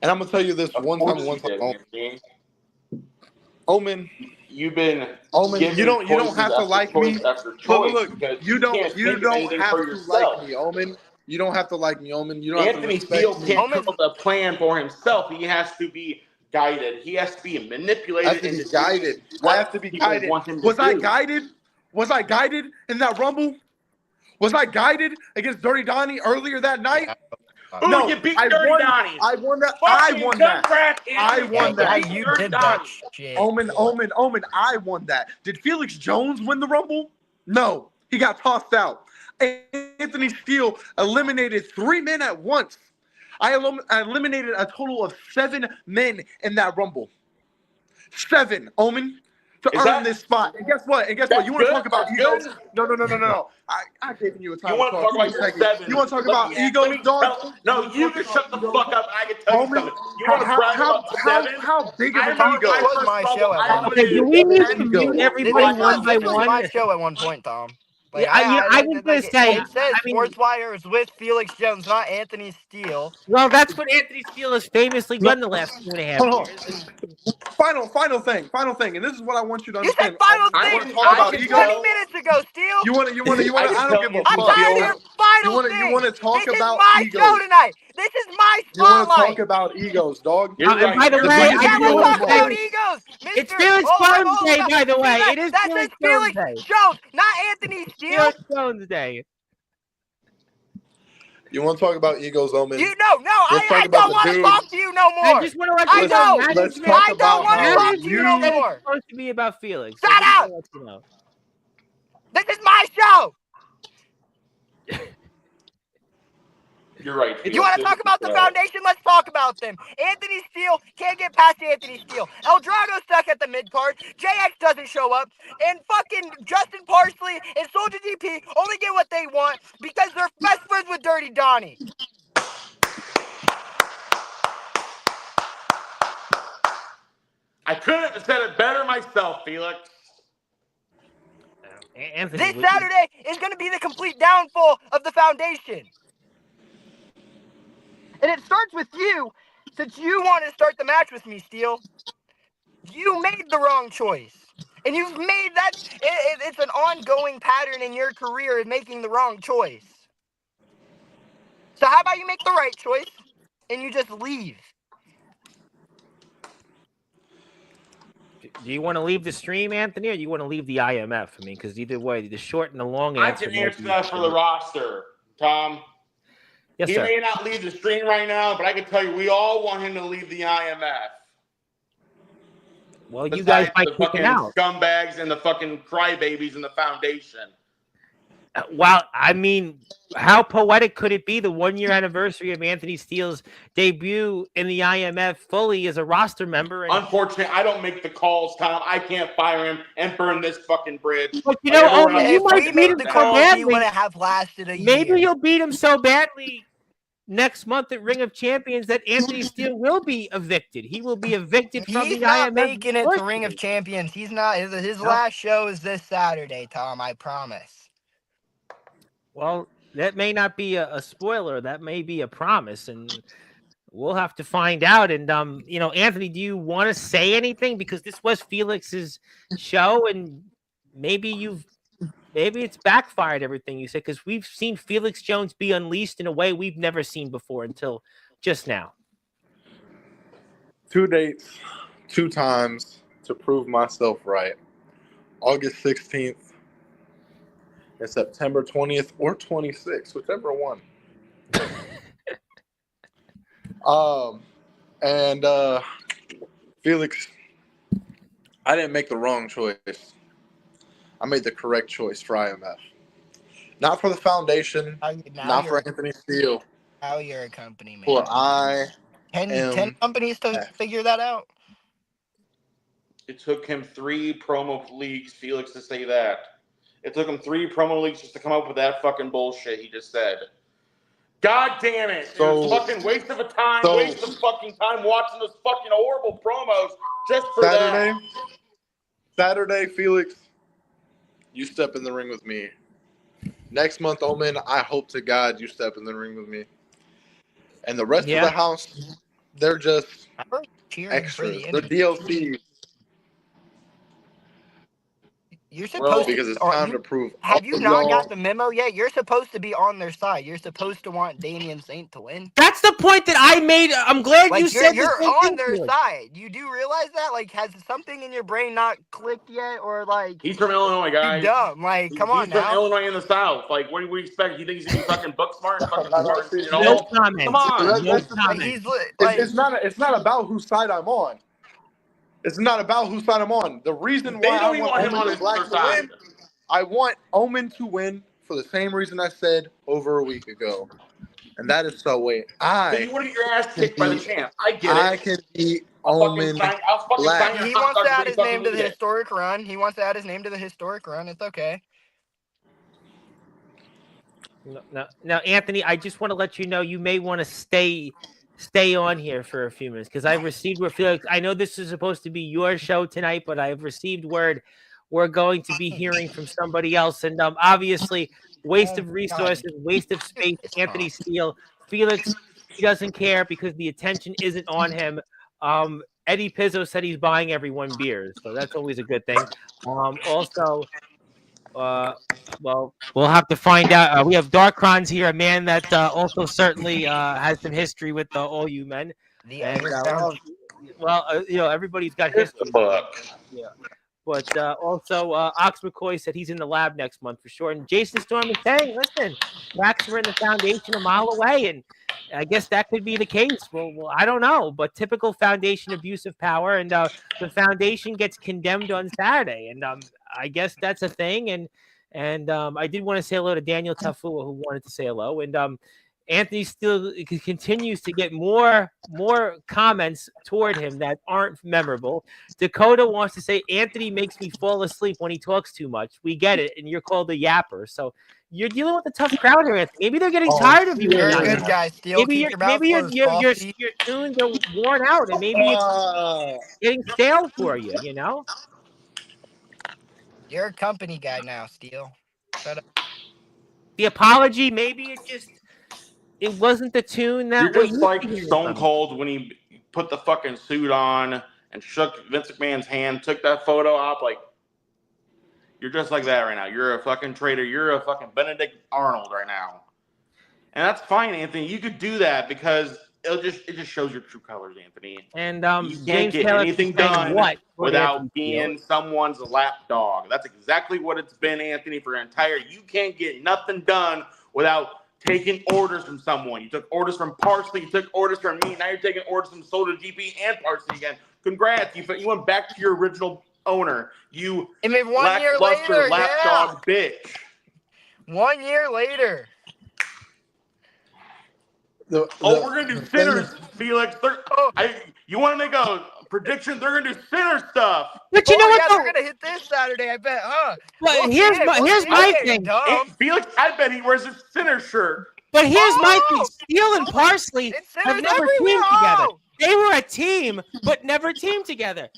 And I'm going to tell you this one time. Omen, You've been Omen, you don't have to like me. Look, you don't have to like me, Omen. You don't have to like me, Omen. You don't Anthony have to Steele respect me. can't come up with a plan for himself. He has to be guided. He has to be manipulated. I have to be guided. I have to be guided. Was I guided? Was I guided in that Rumble? Was I guided against Dirty Donnie earlier that night? Ooh, No, you beat I Dirty won. Donnie. I won that. I won that. I won Yeah, that. you did that shit. Omen. I won that. Did Felix Jones win the Rumble? No, he got tossed out. Anthony Steele eliminated 3 men at once. I eliminated a total of 7 men in that Rumble. 7, Omen, to earn this spot. And guess what? You want to talk about egos? No. I gave you a time. You want to talk about your 7? You want to talk about egos, dog? No, you just shut the fuck up. I can tell you something. You want to brag about 7? How big of an It ego? was my show at one point. Okay, do we need to mute everybody one by This was one? my show at one point, Tom. Like, Yeah, I was gonna say, it says I mean- Sportzwire is with Felix Jones, not Anthony Steele. Well, that's what Anthony Steele has famously done the last 2.5 Hold years. on. Final thing, and this is what I want you to You understand. said final I thing want to talk about 20 ego. minutes ago, Steele. You want to. I don't give a I'm fuck. tired of your final thing. You want to talk this about is my egos. show tonight. This is my You want to spotlight. talk about egos, dog. You're And right. by the You're way, right. Yeah, I we'll do talk want about to say, egos. it's Mr. Felix Jones Day, by the way. It is That Felix says Jones Felix Day. Jones, not Anthony Steele. Felix Jones Day. You want to talk about egos, Omen? No, Let's I talk about don't the want to dudes. talk to you no more. I just want to let I you know. know. Let's talk I don't want to about talk to you no It's more. supposed to be about Felix. Shut I just up! wanna let you know. This is my show. You're right. You want to talk about the foundation? Let's talk about them. Anthony Steele can't get past Anthony Steele. El Drago's stuck at the mid card. JX doesn't show up. And fucking Justin Parsley and Soldier DP only get what they want because they're best friends with Dirty Donnie. I couldn't have said it better myself, Felix. Anthony, This Saturday is going to be the complete downfall of the foundation. And it starts with you, since you want to start the match with me, Steele. You made the wrong choice. And you've made that, it's an ongoing pattern in your career of making the wrong choice. So how about you make the right choice and you just leave? Do you want to leave the stream, Anthony, or do you want to leave the IMF? I mean, because either way, the short and the long I answer. can answer that for the roster, Tom. Yes, he sir. may not leave the stream right now, but I can tell you we all want him to leave the IMF. Well, you guys might the kick fucking him out. scumbags and the fucking crybabies in the foundation. Well, I mean, how poetic could it be? The 1-year anniversary of Anthony Steele's debut in the IMF fully as a roster member. And unfortunately, I don't make the calls, Tom. I can't fire him and burn this fucking bridge. But you know, you if might we beat made him the so calls, he badly. wouldn't have lasted a year. Maybe you'll beat him so badly next month at Ring of Champions that Anthony Steele will be evicted. He will be evicted from the IMF. He's not making it to Ring of Champions. He's not. His last show is this Saturday, Tom. I promise. Well, that may not be a spoiler. That may be a promise, and we'll have to find out. And Anthony, do you want to say anything, because this was Felix's show, and maybe it's backfired everything you said, because we've seen Felix Jones be unleashed in a way we've never seen before until just now. 2 dates, 2 times to prove myself right. August 16th and September 20th or 26th, whichever one. Felix, I didn't make the wrong choice. I made the correct choice for IMF. Not for the foundation, not for Anthony Steele. Now you're a company man. For I Ten companies to figure that out. It took him 3 promo leagues, Felix, to say that. It took him 3 promo leagues just to come up with that fucking bullshit he just said. God damn it. It was a fucking waste of waste of fucking time watching those fucking horrible promos just for that. Saturday, Felix, you step in the ring with me. Next month, Omen, I hope to God you step in the ring with me. And the rest of the house, they're just extras. They're DLC. You're supposed because it's time to prove. Have you not got the memo yet? You're supposed to be on their side. You're supposed to want Damian Saint to win. That's the point that I made. I'm glad you said you're on their side. You do realize that? Like, has something in your brain not clicked yet? Or like, he's from Illinois, guys. You're dumb. Like, come on now. He's from Illinois in the South. Like, what do we expect? You think he's gonna be fucking book smart? Fucking smart? No comment. Come on. No comment. It's not about whose side I'm on. It's not about whose side I'm on. The reason why I want Omen Black to win, I want Omen to win for the same reason I said over a week ago. And that is so wait. So you want to get your ass kicked by the champ. I get it. I can beat Omen Black. He wants to add his name to the historic run. It's okay. Now, Anthony, I just want to let you know you may want to stay on here for a few minutes, because I've received word, Felix. I know this is supposed to be your show tonight, but I've received word we're going to be hearing from somebody else. And obviously, waste of resources, waste of space. Anthony Steele, Felix, he doesn't care because the attention isn't on him. Eddie Pizzo said he's buying everyone beers, so that's always a good thing. Well, we'll have to find out. We have Darkron's here, a man that also certainly has some history with all you men. Everybody's got history. Yeah. But also, Ox McCoy said he's in the lab next month for sure. And Jason Storm is saying, listen, Wax are in the foundation a mile away. And I guess that could be the case. Well, I don't know. But typical foundation abuse of power. And the foundation gets condemned on Saturday. And I guess that's a thing. And I did want to say hello to Daniel Tafua, who wanted to say hello. And Anthony still continues to get more comments toward him that aren't memorable. Dakota wants to say Anthony makes me fall asleep when he talks too much. We get it, and you're called a yapper. So you're dealing with a tough crowd here, Anthony. Maybe they're getting tired of you. You're a good guy, Steele. Maybe your tunes are worn out, and maybe it's getting stale for you. You know. You're a company guy now, Steele. Shut up. The apology, maybe it wasn't the tune that you're just like Stone Cold when he put the fucking suit on and shook Vince McMahon's hand, took that photo op. Like, you're just like that right now. You're a fucking traitor. You're a fucking Benedict Arnold right now. And that's fine, Anthony. You could do that because it just shows your true colors, Anthony. And you can't James get Taylor anything done without being Steele? someone's lapdog. That's exactly what it's been, Anthony, for your entire. You can't get nothing done without taking orders from someone. You took orders from Parsley. You took orders from me. Now you're taking orders from Soda GP and Parsley again. Congrats. You went back to your original owner. You I mean, 1 year later, lapdog bitch. 1 year later. We're going to do sinners, Felix. You want to make a prediction? They're going to do sinner stuff. But you know what? They're going to hit this Saturday, I bet, huh? But here's my thing. Felix, I bet he wears his sinner shirt. But here's my thing. Steele and Parsley have never teamed together. They were a team, but never teamed together.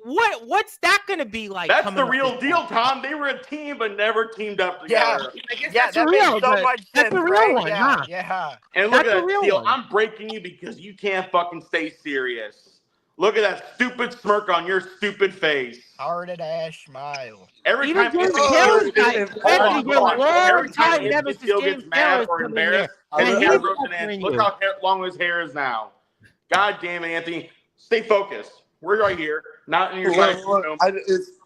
What's that going to be like? That's the real deal, Tom. They were a team, but never teamed up together. Yeah, that makes so much sense. That's the real one, huh? Yeah. And look at that, Steele. I'm breaking you because you can't fucking stay serious. Look at that stupid smirk on your stupid face. Hearted ass smile. Every Even time James Taylor's Steele gets mad or embarrassed, look how long his hair is now. God damn it, Anthony. Stay focused. We're right here, not in your room.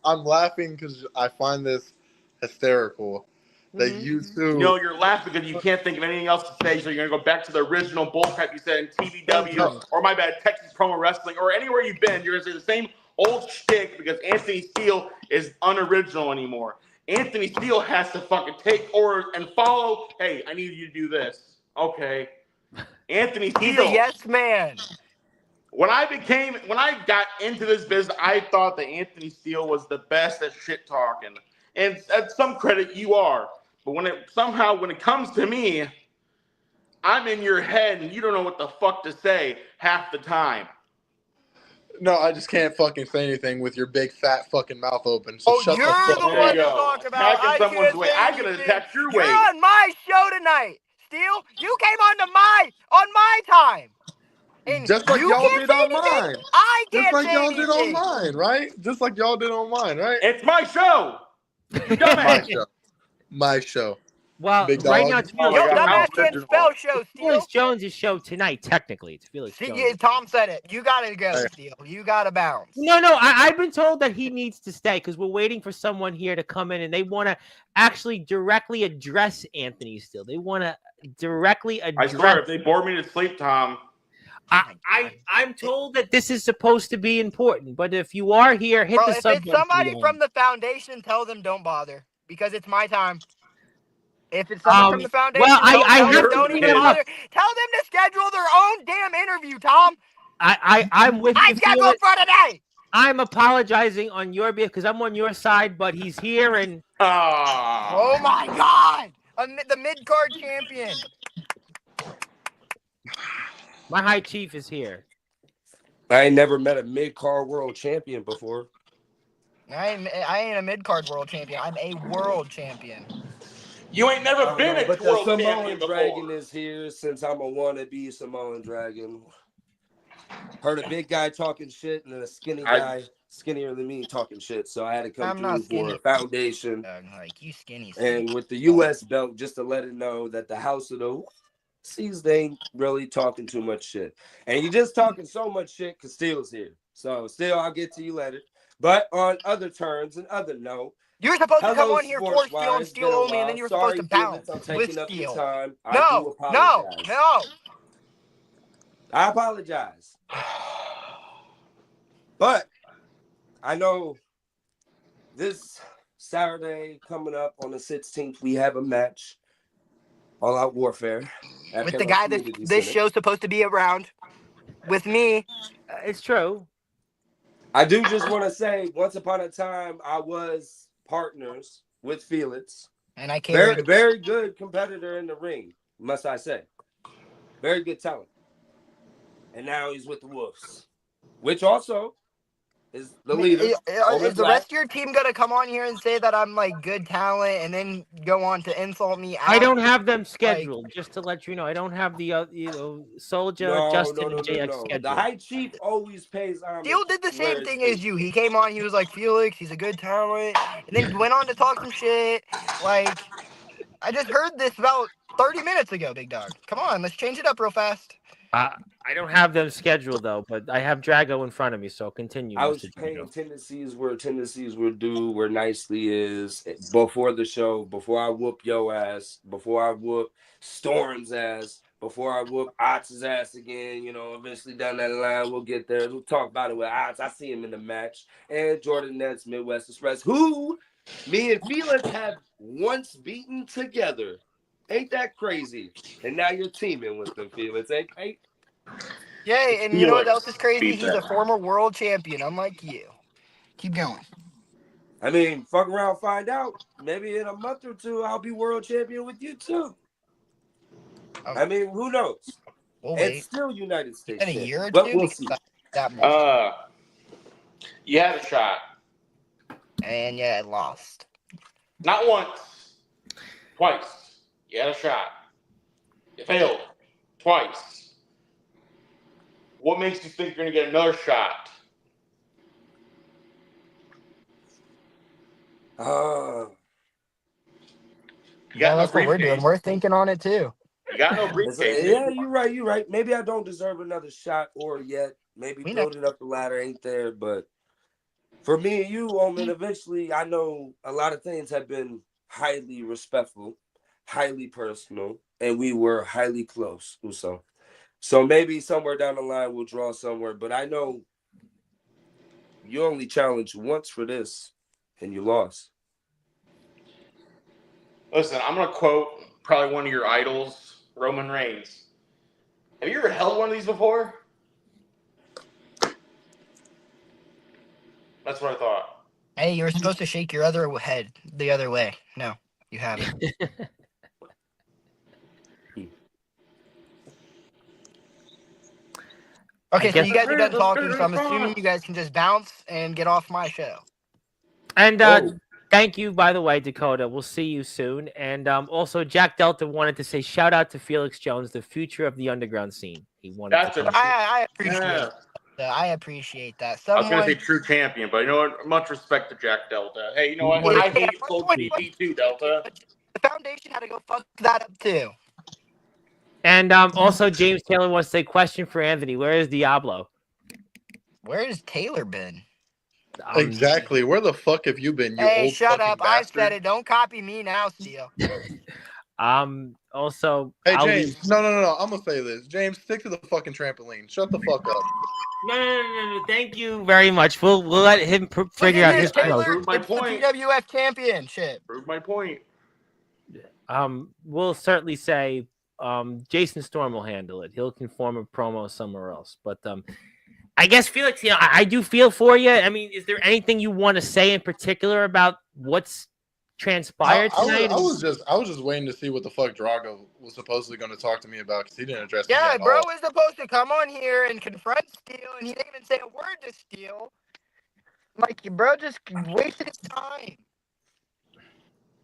I'm laughing because I find this hysterical. That you two. No, you're laughing because you can't think of anything else to say, so you're going to go back to the original bullcrap you said in TBW, or my bad, Texas Promo Wrestling, or anywhere you've been. You're going to say the same old shtick because Anthony Steele is unoriginal anymore. Anthony Steele has to fucking take orders and follow. Hey, I need you to do this. Okay. Anthony Steele. He's a yes man. When I got into this business, I thought that Anthony Steele was the best at shit talking. And at some credit, you are. But when it comes to me, I'm in your head and you don't know what the fuck to say half the time. No, I just can't fucking say anything with your big fat fucking mouth open. So shut you're the fuck the one to talk about. I can attack your weight. You're on my show tonight, Steele. You came on my time. And just like y'all did on mine. I can't just like say y'all anything. did on mine, right? Just like y'all did on mine, right? It's my show. My show. Well, Big right dog. now it's Yo, dumbass can't spell show, Steele. Felix Jones' show tonight, technically. It's Felix Jones. Tom said it. You got to go, Steele. You got to bounce. No, I've been told that he needs to stay because we're waiting for someone here to come in and they want to actually directly address Anthony Steele. They want to directly address. I swear, if they bore me to sleep, Tom. I'm told that this is supposed to be important, but if you are here, hit the subject. If it's somebody from the foundation, tell them don't bother because it's my time. If it's someone from the foundation, don't even bother. Tell them to schedule their own damn interview, Tom. I'm with you. I scheduled for today. I'm apologizing on your behalf because I'm on your side, but he's here and. Oh my God! The mid-card champion. My high chief is here. I ain't never met a mid-card world champion before. I ain't a mid-card world champion. I'm a world champion. You ain't never been a but world the champion Samoan before. Dragon is here since I'm a wannabe Samoan Dragon. Heard a big guy talking shit and then a skinny guy, skinnier than me, talking shit. So I had to come through for a foundation. Like you skinny. And with the U.S. belt, just to let it know that the House of the sees they ain't really talking too much shit. And you just talking so much shit because Steele's here. So Steele, I'll get to you later. But on other terms and other note, you're supposed to come on here for Steele and Steele only, and then you're supposed to bounce with Steele. No. I apologize. But I know this Saturday coming up on the 16th, we have a match. All Out Warfare. With the guy that this show's supposed to be around. With me. It's true. I do just want to say, once upon a time, I was partners with Felix. And I can't. Very good competitor in the ring, must I say. Very good talent. And now he's with the Wolves. Which also is the leader. Is the rest of your team going to come on here and say that I'm like good talent and then go on to insult me? I don't have them scheduled, just to let you know. I don't have the Soldier, Justin, and JX scheduled. The High Chief always pays homage. Steele did the same thing as you. He came on, he was like, Felix, he's a good talent. And then went on to talk some shit. Like, I just heard this about 30 minutes ago, big dog. Come on, let's change it up real fast. I I don't have them scheduled though, but I have Drago in front of me, so continue. I was Mr. paying Drago. tendencies were due, where nicely is before the show, before I whoop your ass, before I whoop Storm's ass, before I whoop Otz's ass again. Eventually down that line, we'll get there. We'll talk about it with Otz. I see him in the match. And Jordan Nets, Midwest Express, who me and Felix have once beaten together. Ain't that crazy? And now you're teaming with them, Felix. Ain't Yay, and you know what Felix else is crazy? beat He's a that. former world champion, unlike you. Keep going. I mean, fuck around, find out. Maybe in a month or two, I'll be world champion with you too. I mean, who knows? We'll And wait. still United States In a year or champion. But two, we'll because see. that much. You had a shot. And yeah, I lost. Not once. Twice. You had a shot. You failed. Twice. What makes you think you're going to get another shot? You got no That's what we're doing. briefcase. We're thinking on it too. You got no briefcase. Yeah, you're right. Maybe I don't deserve another shot or yet. Maybe building up the ladder ain't there. But for me and you, Omen, eventually, I know a lot of things have been highly respectful, highly personal, and we were highly close, Uso. So maybe somewhere down the line we'll draw somewhere. But I know you only challenged once for this, and you lost. Listen, I'm going to quote probably one of your idols, Roman Reigns. Have you ever held one of these before? That's what I thought. Hey, you were supposed to shake your other head the other way. No, you haven't. Okay, so you guys are done talking, so I'm assuming you guys can just bounce and get off my show. And thank you, by the way, Dakota. We'll see you soon. And also, Jack Delta wanted to say shout out to Felix Jones, the future of the underground scene. He wanted to. I appreciate that. I appreciate that. I was going to say true champion, but you know what? Much respect to Jack Delta. Hey, you know what? I hate full GP too, Delta. The foundation had to go fuck that up too. And also, James Taylor wants to say, question for Anthony. Where is Diablo? Where has Taylor been? Exactly. Where the fuck have you been, you old shut up. bastard? I said it. Don't copy me now, Steele. Also, hey, James. No. I'm going to say this. James, stick to the fucking trampoline. Shut the fuck up. No. Thank you very much. We'll let him figure out his Taylor, prove my point. The PWF championship. Prove my point. We'll certainly say Jason Storm will handle it. He'll conform a promo somewhere else. But I guess, Felix, I do feel for you. I mean, is there anything you want to say in particular about what's transpired tonight? I was just waiting to see what the fuck Drago was supposedly going to talk to me about, because he didn't address me at bro all. was supposed to come on here and confront Steele, and he didn't even say a word to Steele. Like, bro just wasted his time.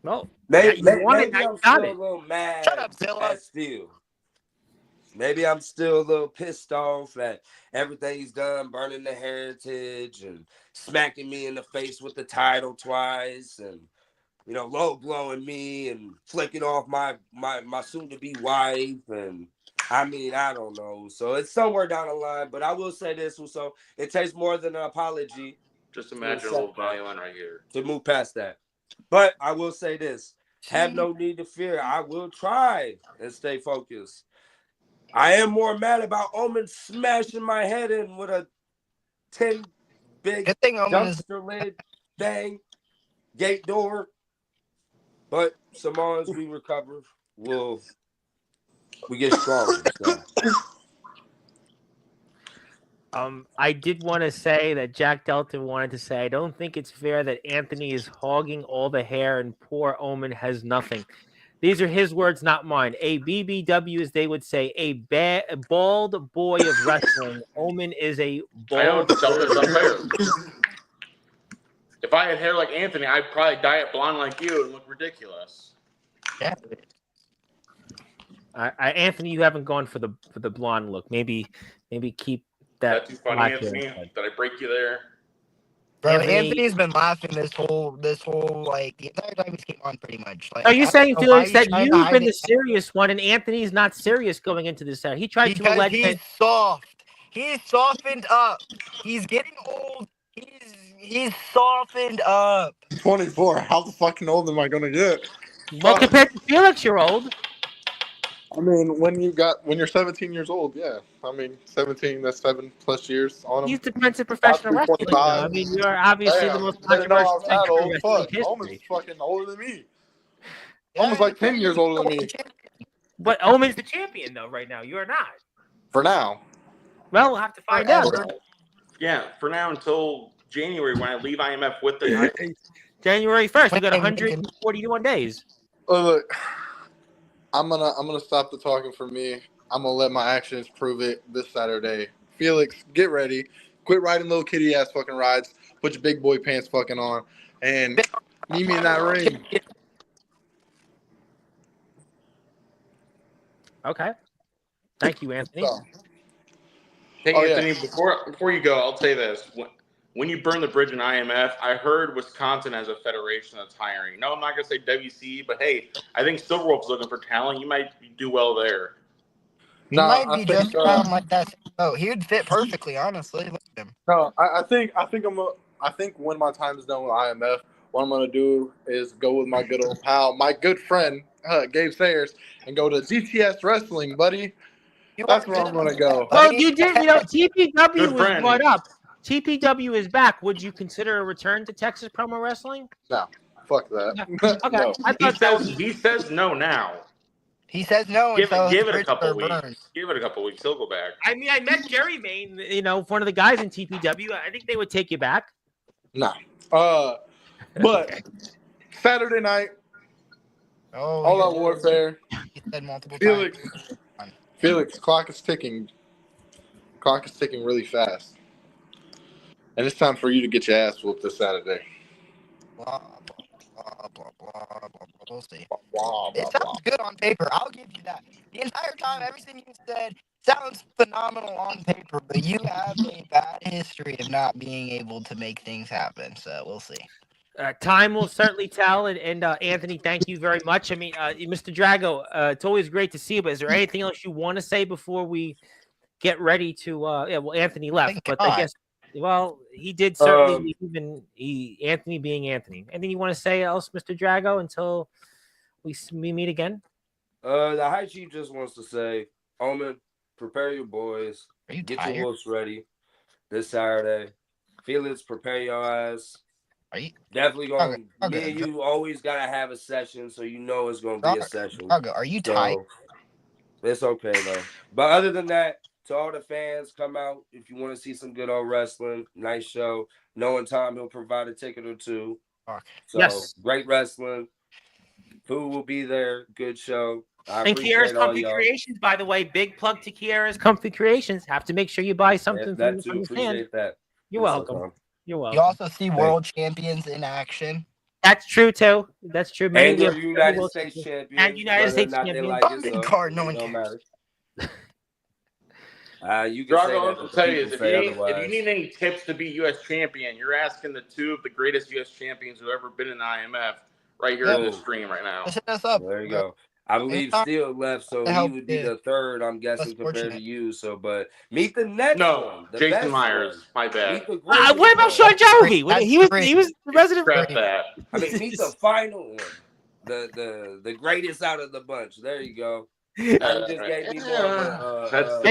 Well, maybe you want I'm it. still a little mad. Shut up, Zilla. Steele. Maybe I'm still a little pissed off at everything he's done, burning the heritage and smacking me in the face with the title twice, and low blowing me and flicking off my soon to be wife, and I mean, I don't know. So it's somewhere down the line, but I will say this, so it takes more than an apology. Just imagine a little violin right here to move past that. But I will say this: have no need to fear. I will try and stay focused. I am more mad about Omen smashing my head in with a 10 big dumpster lid thing, gate door. But Samoans, we recover. We get stronger. So. I did want to say that Jack Delta wanted to say, I don't think it's fair that Anthony is hogging all the hair and poor Omen has nothing. These are his words, not mine. A BBW, as they would say, a bald boy of wrestling. Omen is a bald. Delta's unfair. If I had hair like Anthony, I'd probably dye it blonde like you and look ridiculous. Yeah. Anthony, you haven't gone for the blonde look. Maybe keep that. That's too funny, Anthony. Did I break you there? Bro, Anthony's been laughing this whole like the entire time he came on, pretty much. Like, Are you saying, Felix, that trying to you've hide been it? the serious one and Anthony's not serious going into this set? He tried to Because allege he's that. soft. He's softened up. He's getting old. He's softened up. 24. How the fucking old am I gonna get? Well, compared to Felix, you're old. I mean, when you're 17 years old, yeah. I mean, 17. That's 7+ years on him. He's defensive professional wrestling. 25. I mean, you're obviously the Damn, most didn't know I controversial was that old. wrestling Fuck, Omen's history. fucking older than me. Omen's like 10 years older than me. But Omen's the champion, though, right now. You're not. For now. Well, we'll have to find out. Yeah, for now until January when I leave IMF with the January 1st. We got 141 days. Oh, look, I'm gonna stop the talking for me. I'm gonna let my actions prove it this Saturday. Felix, get ready. Quit riding little kitty ass fucking rides. Put your big boy pants fucking on, and meet me in that ring. Okay. Thank you, Anthony. Hey, Oh, Anthony, yeah. before you go, I'll say this. When you burn the bridge in IMF, I heard Wisconsin has a federation that's hiring. No, I'm not going to say WC, but hey, I think Silverwolf's looking for talent. You might do well there. He might be just around like that. Oh, he would fit perfectly, honestly. Look at him. No, I think when my time is done with IMF, what I'm gonna do is go with my good old pal, my good friend, Gabe Sayers, and go to GTS Wrestling, buddy. That's where I'm gonna go. Well, you did. TPW Good was friend. brought up. TPW is back. Would you consider a return to Texas Promo Wrestling? No, fuck that. Okay. No. I thought He says no now. He says no. Give until it his a couple bridges are weeks. burned. Give it a couple weeks. He'll go back. I mean, I met Jerry Main, one of the guys in TPW. I think they would take you back. No. But Saturday night, All Out Warfare. He said multiple Felix, times. Felix, clock is ticking. Clock is ticking really fast. And it's time for you to get your ass whooped this Saturday. Blah, blah, blah, blah, blah, blah. We'll see. Blah, blah, It blah. sounds good on paper. I'll give you that. The entire time, everything you said sounds phenomenal on paper, but you have a bad history of not being able to make things happen. So we'll see. Time will certainly tell. And Anthony, thank you very much. I mean, Mr. Drago, it's always great to see you, but is there anything else you want to say before we get ready to Anthony left, but I guess he did certainly Anthony being Anthony. Anything you want to say else, Mr. Drago, until we meet again? The High Chief just wants to say, Omen, prepare your boys. Get your wolves ready this Saturday. Felix, prepare your ass. Are you definitely going? Me and you always gotta have a session, so you know it's gonna be a session. Are you tight? It's okay though. But other than that, to all the fans, come out if you want to see some good old wrestling. Nice show. Knowing Tom, he'll provide a ticket or two. So yes, great wrestling. Food will be there. Good show. And Kiera's Comfy Creations, by the way, big plug to Kiera's Comfy Creations. Have to make sure you buy something from the stand. That. You're welcome. You're welcome. You also see world champions in action. That's true too. That's true. And your United States champion. And United States champion. Card, no one cares. You can Drago, I'll tell you, if you need any tips to be U.S. champion, you're asking the two of the greatest U.S. champions who ever been in IMF right here in this stream right now. Set us up. There you go. I believe Steele left, so he would be the third, I'm guessing, compared to you. So, but meet the next one. Jason Myers. My bad. What about Sean Jogi? He was the resident. That. I mean, meet the final one. The greatest out of the bunch. There you go. And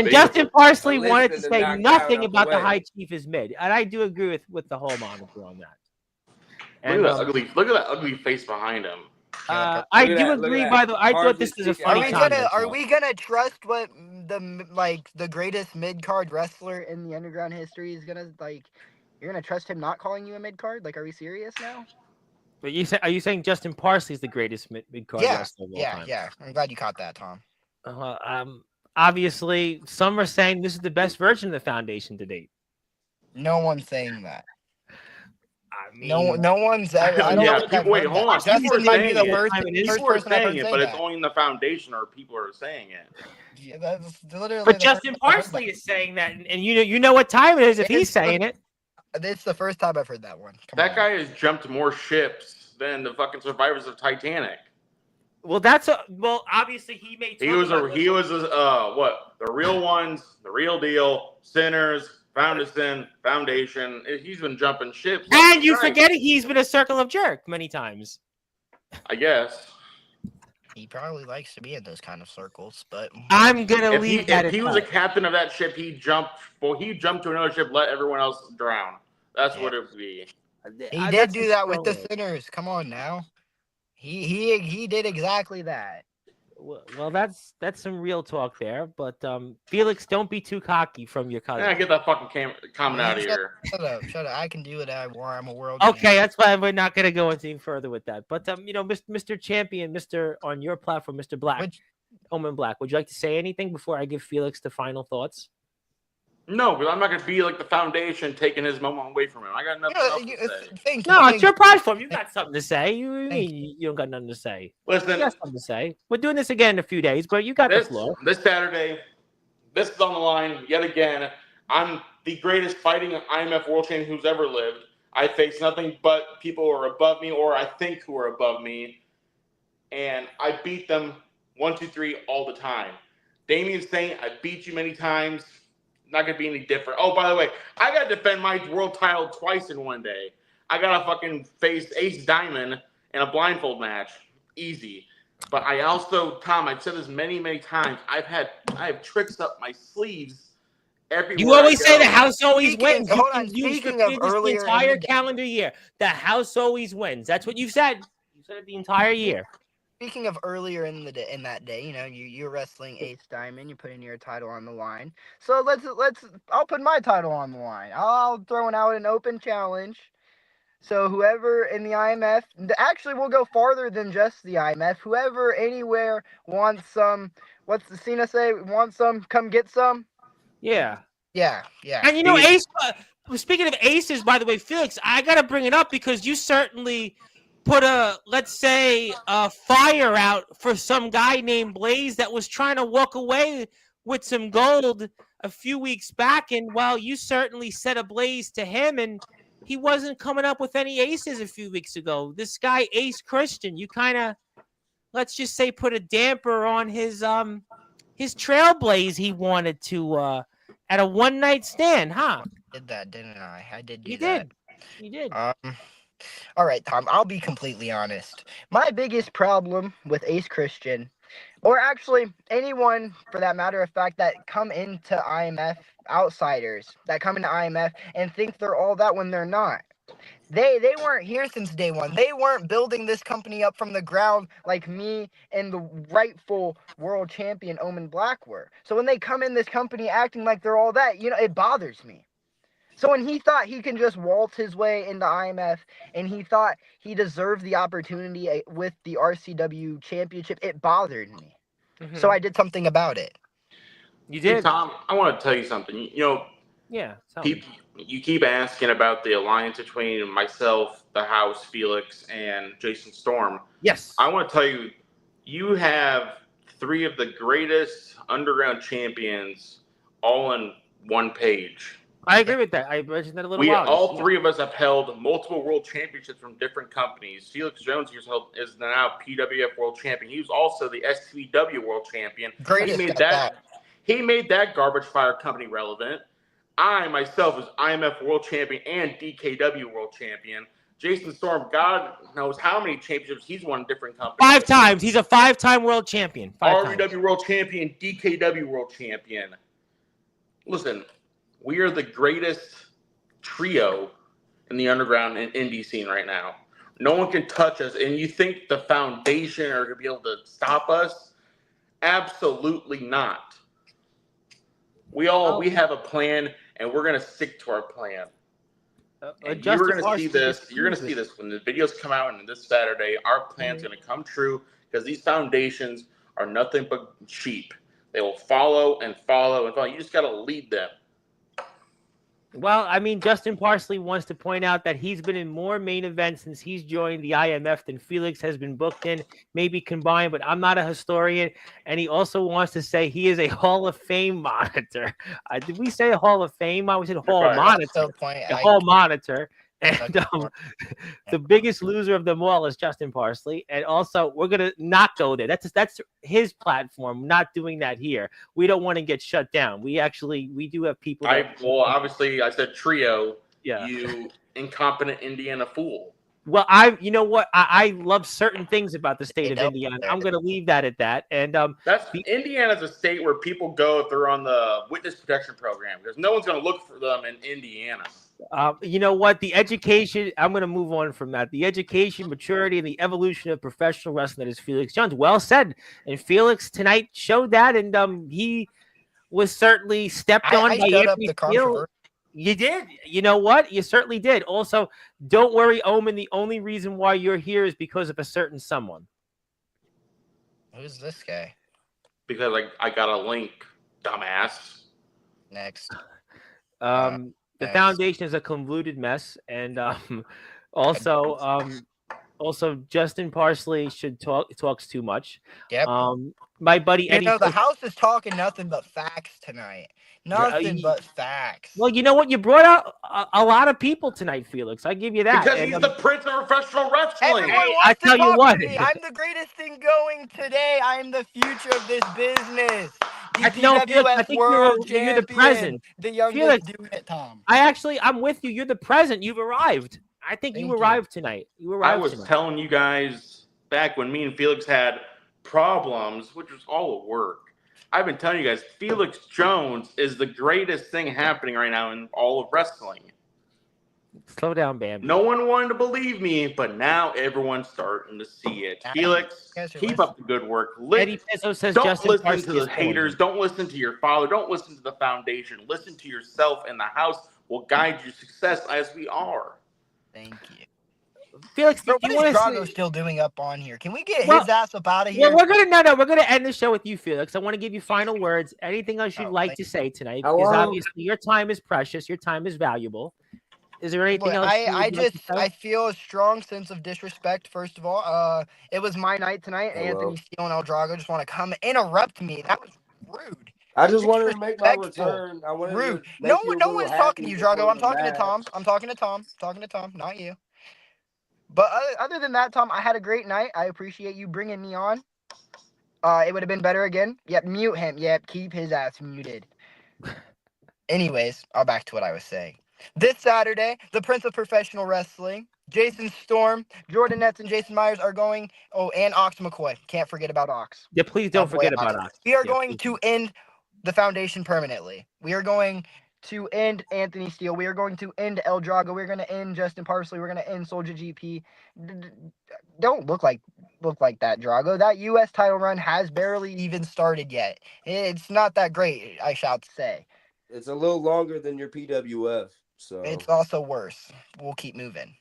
Justin Parsley wanted to say nothing about the High Chief is mid, and I do agree with the whole monitor on that. And, look at that ugly face behind him. I do agree. By the way, I thought this was a funny comment. Are we gonna trust what the greatest mid card wrestler in the underground history is gonna like? You're gonna trust him not calling you a mid card? Like, are we serious now? But are you saying Justin Parsley is the greatest mid card wrestler of all time? Yeah. I'm glad you caught that, Tom. Obviously, some are saying this is the best version of the Foundation to date. No one's saying that. I mean, no one's. I don't wait, hold on. Justin might be the first people are saying it, but it's only in the Foundation or people are saying it. Yeah, that's literally. But Justin Parsley is saying that, and you know what time it is if he's saying it. It's the first time I've heard that one. That guy has jumped more ships than the fucking survivors of Titanic. Well, obviously he made. He was what? The real ones, the real deal, sinners, foundation. He's been jumping ships. And you forgetting he's been a circle of jerk many times. I guess. He probably likes to be in those kind of circles, but I'm gonna leave that. If he was a captain of that ship, he jumped to another ship, let everyone else drown. That's what it would be. He did do that with the sinners. Come on now. He did exactly that. Well, that's some real talk there. But Felix, don't be too cocky from your cousin. Yeah, get that fucking comment out of here. Shut up. I can do what I want. I'm a world. Okay, champion. that's why we're not going to go anything further with that. But Mr. Champion, on your platform, Mr. Black, Omen Black, would you like to say anything before I give Felix the final thoughts? No, because I'm not going to be like the foundation taking his moment away from him. I got nothing else to say. No, it's your platform. You got something to say. You don't got nothing to say. Listen, you got something to say. We're doing this again in a few days, but you got the floor. This Saturday, this is on the line yet again. I'm the greatest fighting IMF world champion who's ever lived. I face nothing but people who are above me or I think who are above me. And I beat them 1, 2, 3 all the time. Damian Saint, I beat you many times. Not going to be any different. Oh, by the way, I got to defend my world title twice in one day. I got to fucking face Ace Diamond in a blindfold match. Easy. But I also, Tom, I've said this many, many times. I have tricks up my sleeves everywhere. You always say the house always wins. Speaking of earlier, the entire calendar year, the house always wins. That's what you've said. You said it the entire year. Speaking of earlier in that day, you're wrestling Ace Diamond, you're putting your title on the line. So I'll put my title on the line. I'll throw out an open challenge. So whoever in the IMF, actually we'll go farther than just the IMF. Whoever anywhere wants some, what's the Cena say? Want some? Come get some. Yeah. And Ace. Speaking of aces, by the way, Felix, I gotta bring it up because you certainly put a fire out for some guy named Blaze that was trying to walk away with some gold a few weeks back. And while you certainly set a blaze to him and he wasn't coming up with any aces a few weeks ago, this guy, Ace Christian, you kind of, let's just say, put a damper on his trailblaze he wanted to at a one-night stand, huh? Did that, didn't I? I did do you that. You did. All right, Tom, I'll be completely honest. My biggest problem with Ace Christian, or actually anyone for that matter of fact that come into IMF, outsiders that come into IMF and think they're all that when they're not. They weren't here since day one. They weren't building this company up from the ground like me and the rightful world champion Omen Black were. So when they come in this company acting like they're all that, it bothers me. So when he thought he can just waltz his way into IMF and he thought he deserved the opportunity with the RCW championship, it bothered me. Mm-hmm. So I did something about it. You did? Hey, Tom, I want to tell you something. You keep asking about the alliance between myself, the House, Felix, and Jason Storm. Yes. I want to tell you, you have 3 of the greatest underground champions all in one page. I agree with that. I mentioned that a little while ago. All 3 of us have held multiple world championships from different companies. Felix Jones is now PWF world champion. He was also the SCW world champion. He made that garbage fire company relevant. I myself was IMF world champion and DKW world champion. Jason Storm, God knows how many championships he's won in different companies. 5 times. He's a 5-time world champion. RWW world champion, DKW world champion. Listen, we are the greatest trio in the underground and indie scene right now. No one can touch us. And you think the foundation are going to be able to stop us? Absolutely not. We have a plan, and we're going to stick to our plan. You're going to see this. You're going to see this when the videos come out and this Saturday. Our plan's going to come true because these foundations are nothing but sheep. They will follow and follow and follow. You just got to lead them. Well, I mean, Justin Parsley wants to point out that he's been in more main events since he's joined the IMF than Felix has been booked in, maybe combined, but I'm not a historian. And he also wants to say he is a Hall of Fame monitor. Did we say Hall of Fame? I was in Hall Right. Monitor. Also point, The Hall Monitor. And Yeah. the biggest loser of them all is Justin Parsley. And also, we're going to not go there. That's his platform, not doing that here. We don't want to get shut down. We do have people. Obviously, I said trio. Yeah. You incompetent Indiana fool. Well, you know what? I love certain things about the state of Indiana. I'm going to leave that at that. And Indiana's a state where people go if they're on the witness protection program because no one's going to look for them in Indiana. You know what? The education, I'm going to move on from that. The education, maturity, and the evolution of professional wrestling that is Felix Jones. Well said. And Felix tonight showed that, and he was certainly stepped on by Anthony Steele. You did. You know what? You certainly did. Also, don't worry, Omen. The only reason why you're here is because of a certain someone. Who's this guy? Because I got a link, dumbass. Next. The foundation is a convoluted mess, and also Justin Parsley talks too much. Yep. My buddy Eddie. The house is talking nothing but facts tonight. Nothing but facts. Well, you know what? You brought out a lot of people tonight, Felix. I give you that. Because he's the prince of professional wrestling. I tell you what. I'm the greatest thing going today. I'm the future of this business. I think you're the present. The youngest doing it, Tom. I'm with you. You're the present. You've arrived. I think you arrived tonight. I was telling you guys back when me and Felix had problems, which was all at work. I've been telling you guys, Felix Jones is the greatest thing happening right now in all of wrestling. Slow down, Bambi. No one wanted to believe me, but now everyone's starting to see it. Felix, keep up the good work. Eddie Pizzo says don't Justin listen to the haters. Don't listen to your father. Don't listen to the foundation. Listen to yourself, and the house will guide your success as we are. Thank you. Felix, what is Drago still doing up on here? Can we get his ass up out of here? Well, we're gonna end the show with you, Felix. I want to give you final words. Anything else you'd like to say tonight? Because obviously your time is precious. Your time is valuable. Is there anything else? I feel a strong sense of disrespect. First of all, it was my night tonight. Hello. Anthony Steele and El Drago just want to come interrupt me. That was rude. I just wanted to make my return. Rude. No one's talking to you, Drago. I'm talking to Tom. I'm talking to Tom, not you. But other than that, Tom, I had a great night. I appreciate you bringing me on. It would have been better again. Yep, mute him. Yep, keep his ass muted. Anyways, I'll back to what I was saying. This Saturday, the Prince of Professional Wrestling, Jason Storm, Jordan Nets, and Jason Myers are going. Oh, and Ox McCoy. Can't forget about Ox. Yeah, please don't forget about Ox. We are going to end the foundation permanently. We are going to end Anthony Steele. We are going to end El Drago. We're going to end Justin Parsley. We're going to end Soldier GP. Don't look like that, Drago. That U.S. title run has barely even started yet. It's not that great, I shall say. It's a little longer than your PWF, so it's also worse. We'll keep moving.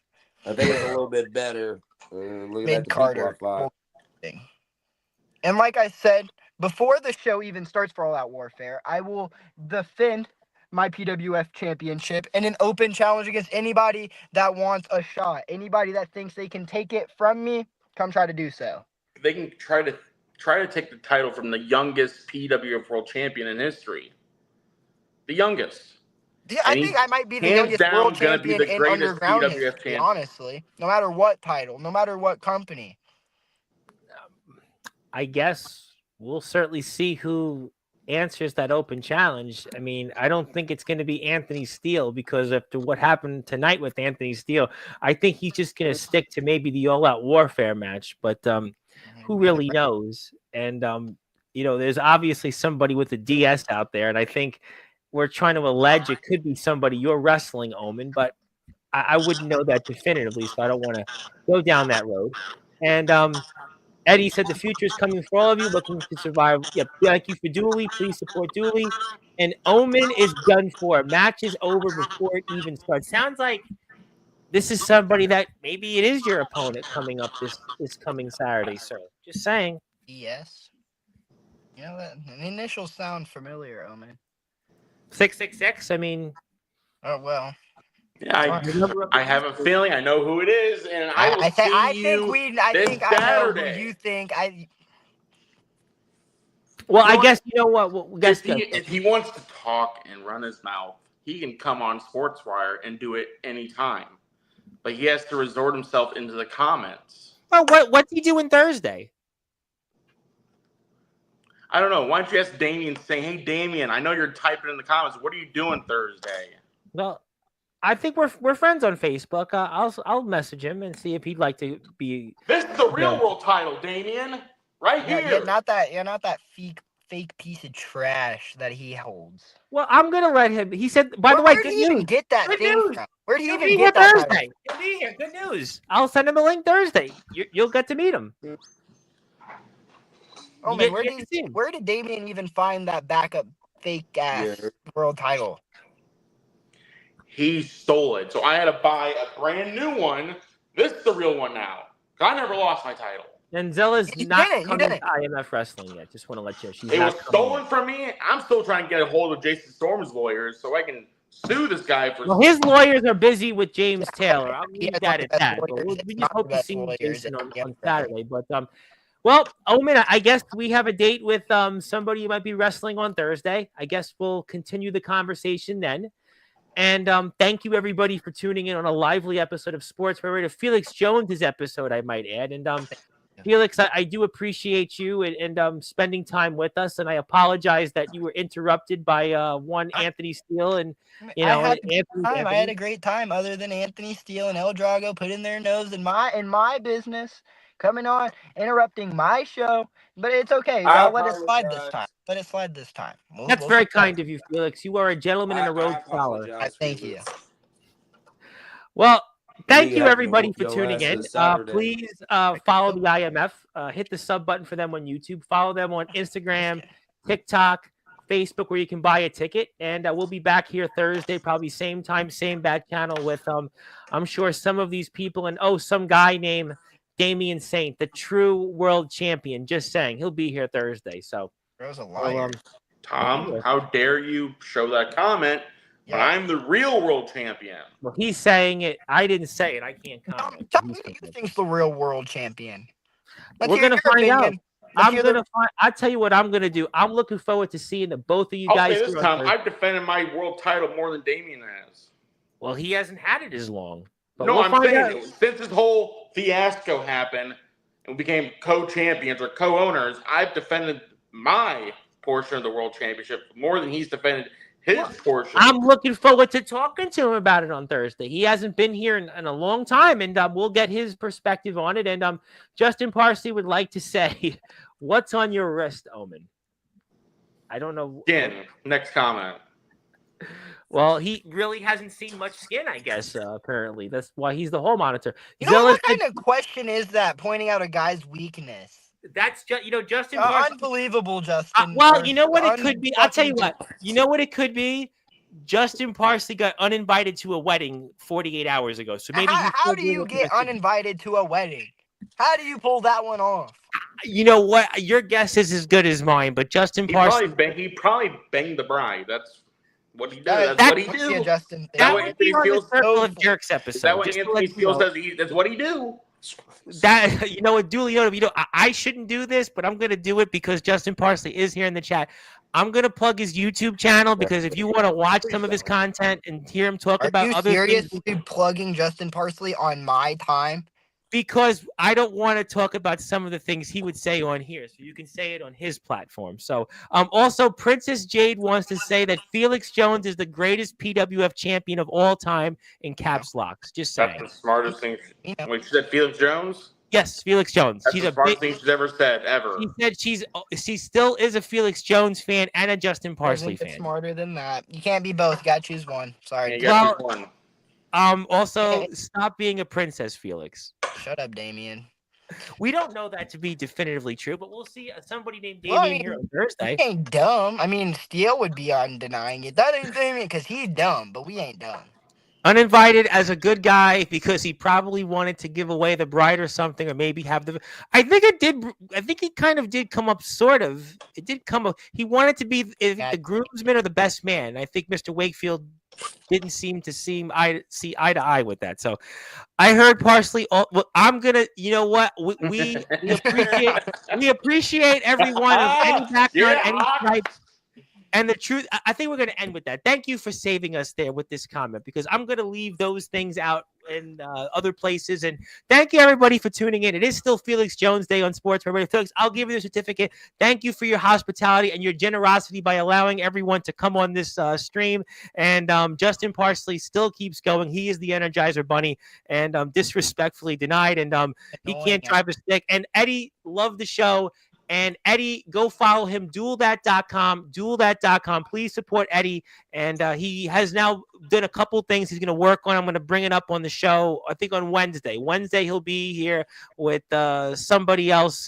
I think it's a little bit better. Mid Carter. And like I said, before the show even starts for All Out Warfare, I will defend my PWF championship in an open challenge against anybody that wants a shot. Anybody that thinks they can take it from me, come try to do so. They can try to take the title from the youngest PWF world champion in history. The youngest. Yeah, I think I might be the youngest world champion in underground history, honestly. No matter what title, no matter what company. I guess we'll certainly see who answers that open challenge. I mean, I don't think it's going to be Anthony Steele because after what happened tonight with Anthony Steele, I think he's just going to stick to maybe the all-out warfare match, but who really knows? And, there's obviously somebody with a DS out there, and I think we're trying to allege it could be somebody you're wrestling, Omen, but I wouldn't know that definitively, so I don't want to go down that road. And Eddie said the future is coming for all of you looking to survive. Yep, thank you for Dooley. Please support Dooley. And Omen is done for. Match is over before it even starts. Sounds like this is somebody that maybe it is your opponent coming up this coming Saturday, sir. Just saying. Yes. The initials sound familiar, Omen. 666. I mean, Oh well. Yeah, I have a feeling I know who it is, and I will see you this Saturday. I know who you think. Well, I guess you know what. We'll if he wants to talk and run his mouth, he can come on Sportswire and do it anytime. But he has to resort himself into the comments. Well, what's he doing Thursday? I don't know. Why don't you ask Damien, saying, "Hey, Damien, I know you're typing in the comments. What are you doing Thursday?" Well, I think we're friends on Facebook. I'll message him and see if he'd like to be. This is the real world title, Damien. Right here. You're not that fake piece of trash that he holds. Well, I'm gonna let him. He said, by the way, where'd he even get that thing from? Where'd he even get that Thursday? He'll be here. Good news. I'll send him a link Thursday. You'll get to meet him. Oh man, where did Damien even find that backup fake ass world title? He stole it. So I had to buy a brand new one. This is the real one now. I never lost my title. And Zella's not coming to IMF Wrestling yet. Just want to let you know. It was stolen from me. I'm still trying to get a hold of Jason Storm's lawyers so I can sue this guy for. Well, his lawyers are busy with James Taylor. I'll leave that at that. We just hope to see Jason on Saturday. But well, Omen, I guess we have a date with somebody you might be wrestling on Thursday. I guess we'll continue the conversation then. And thank you, everybody, for tuning in on a lively episode of Sportswire Radio. Felix Jones' episode, I might add. And Felix, I do appreciate you and spending time with us. And I apologize that you were interrupted by one Anthony Steele. And, I had a great time other than Anthony Steele and El Drago putting their nose in my business, coming on, interrupting my show. But it's okay. I'll let it slide this time. That's very kind of you, Felix. You are a gentleman and a road scholar. Thank you. Well, thank you, everybody, for tuning in. Please follow the IMF. Hit the sub button for them on YouTube. Follow them on Instagram, TikTok, Facebook, where you can buy a ticket. And we'll be back here Thursday, probably same time, same bad channel with, I'm sure, some of these people. And, some guy named Damian Saint, the true world champion. Just saying. He'll be here Thursday. So, Bro's a liar. Tom, how dare you show that comment? But I'm the real world champion. Well, he's saying it. I didn't say it. I can't comment. Tell me who you think's the real world champion. We're going to find out. I'll tell you what I'm going to do. I'm looking forward to seeing the both of you guys. I'll say this, Tom, I've defended my world title more than Damien has. Well, he hasn't had it as long. But no, I'm saying since this whole fiasco happened and we became co-champions or co-owners, I've defended my portion of the world championship more than he's defended his portion. I'm looking forward to talking to him about it on Thursday. He hasn't been here in a long time, and we'll get his perspective on it. And Justin Parsley would like to say, what's on your wrist, Omen? I don't know. Again, next comment. Well, he really hasn't seen much skin, I guess, apparently. That's why he's the hall monitor. What kind of question is that, pointing out a guy's weakness? That's just, Justin. Unbelievable, Justin. Well, you know what it could be? I'll tell you what. You know what it could be? Justin Parsley got uninvited to a wedding 48 hours ago. So maybe how do you get uninvited to a wedding? How do you pull that one off? You know what? Your guess is as good as mine, but Justin Parsley. He probably banged the bride. That's what he does. That's what he do. Justin. That would be on the Circle of Jerks episode. Is that what Anthony Steele says? That's what he do. That what, Dooley, I shouldn't do this, but I'm gonna do it because Justin Parsley is here in the chat. I'm gonna plug his YouTube channel because if you want to watch some of his content and hear him talk about other things. Are you seriously plugging Justin Parsley on my time? Because I don't want to talk about some of the things he would say on here, so you can say it on his platform. So, also, Princess Jade wants to say that Felix Jones is the greatest PWF champion of all time in caps locks. Just saying. That's the smartest thing. Wait, she said Felix Jones? Yes, Felix Jones. That's the smartest thing she's ever said, ever. She said she still is a Felix Jones fan and a Justin Parsley fan. Smarter than that. You can't be both. You got to choose one. Sorry. Yeah, you got to choose one. Also, stop being a princess, Felix. Shut up, Damien. We don't know that to be definitively true, but we'll see somebody named Damien here on Thursday. He ain't dumb. I mean, Steele would be on denying it. That ain't Damien because he's dumb, but we ain't dumb. Uninvited as a good guy because he probably wanted to give away the bride or something, or maybe have the. I think he kind of did come up, sort of. It did come up. He wanted to be the groomsman or the best man. I think Mr. Wakefield didn't seem to see eye to eye with that. So I heard Parsley. Well, I'm gonna. You know what? We appreciate everyone of any background, any stripe. And the truth, I think we're going to end with that. Thank you for saving us there with this comment, because I'm going to leave those things out in other places. And thank you, everybody, for tuning in. It is still Felix Jones Day on Sportswire Radio. Felix, I'll give you the certificate. Thank you for your hospitality and your generosity by allowing everyone to come on this stream. And Justin Parsley still keeps going. He is the Energizer Bunny, and disrespectfully denied. And he can't drive a stick. And Eddie loved the show. And Eddie, go follow him, duelthat.com, duelthat.com. Please support Eddie. And he has now done a couple things he's going to work on. I'm going to bring it up on the show, I think on Wednesday. Wednesday, he'll be here with somebody else,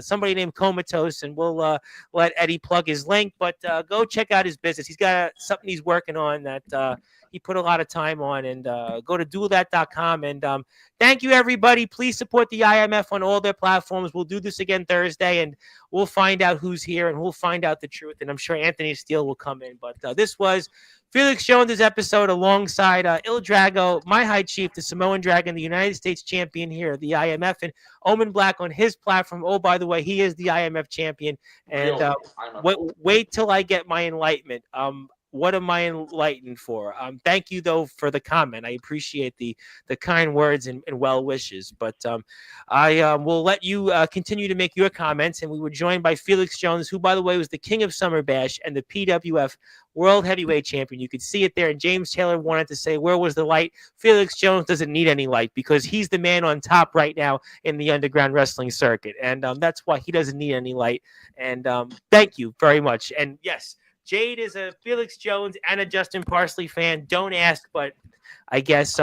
somebody named Comatose, and we'll let Eddie plug his link. But go check out his business. He's got something he's working on that he put a lot of time on. And go to duelthat.com. And thank you, everybody. Please support the IMF on all their platforms. We'll do this again Thursday, and we'll find out who's here, and we'll find out the truth. And I'm sure Anthony Steele will come in. But this was Felix Jones' episode alongside Il Drago, my high chief, the Samoan Dragon, the United States champion here at the IMF, and Omen Black on his platform. Oh, by the way, he is the IMF champion. And wait till I get my enlightenment. What am I enlightened for? Thank you, though, for the comment. I appreciate the kind words and well wishes. But I will let you continue to make your comments. And we were joined by Felix Jones, who, by the way, was the king of Summer Bash and the PWF World Heavyweight Champion. You could see it there. And James Taylor wanted to say, where was the light? Felix Jones doesn't need any light, because he's the man on top right now in the underground wrestling circuit. And that's why he doesn't need any light. And thank you very much. And yes, Jade is a Felix Jones and a Justin Parsley fan. Don't ask, but I guess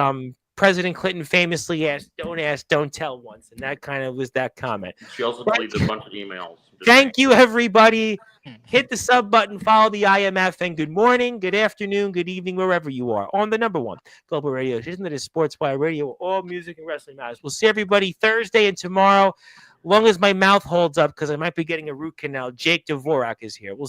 President Clinton famously asked, "Don't ask, don't tell" once, and that kind of was that comment. She also deleted a bunch of emails. Thank you, everybody. Hit the sub button, follow the IMF, and good morning, good afternoon, good evening, wherever you are on the number one global radio station that is Sportswire Radio, where all music and wrestling matters. We'll see everybody Thursday and tomorrow. Long as my mouth holds up, because I might be getting a root canal. Jake Dvorak is here. We'll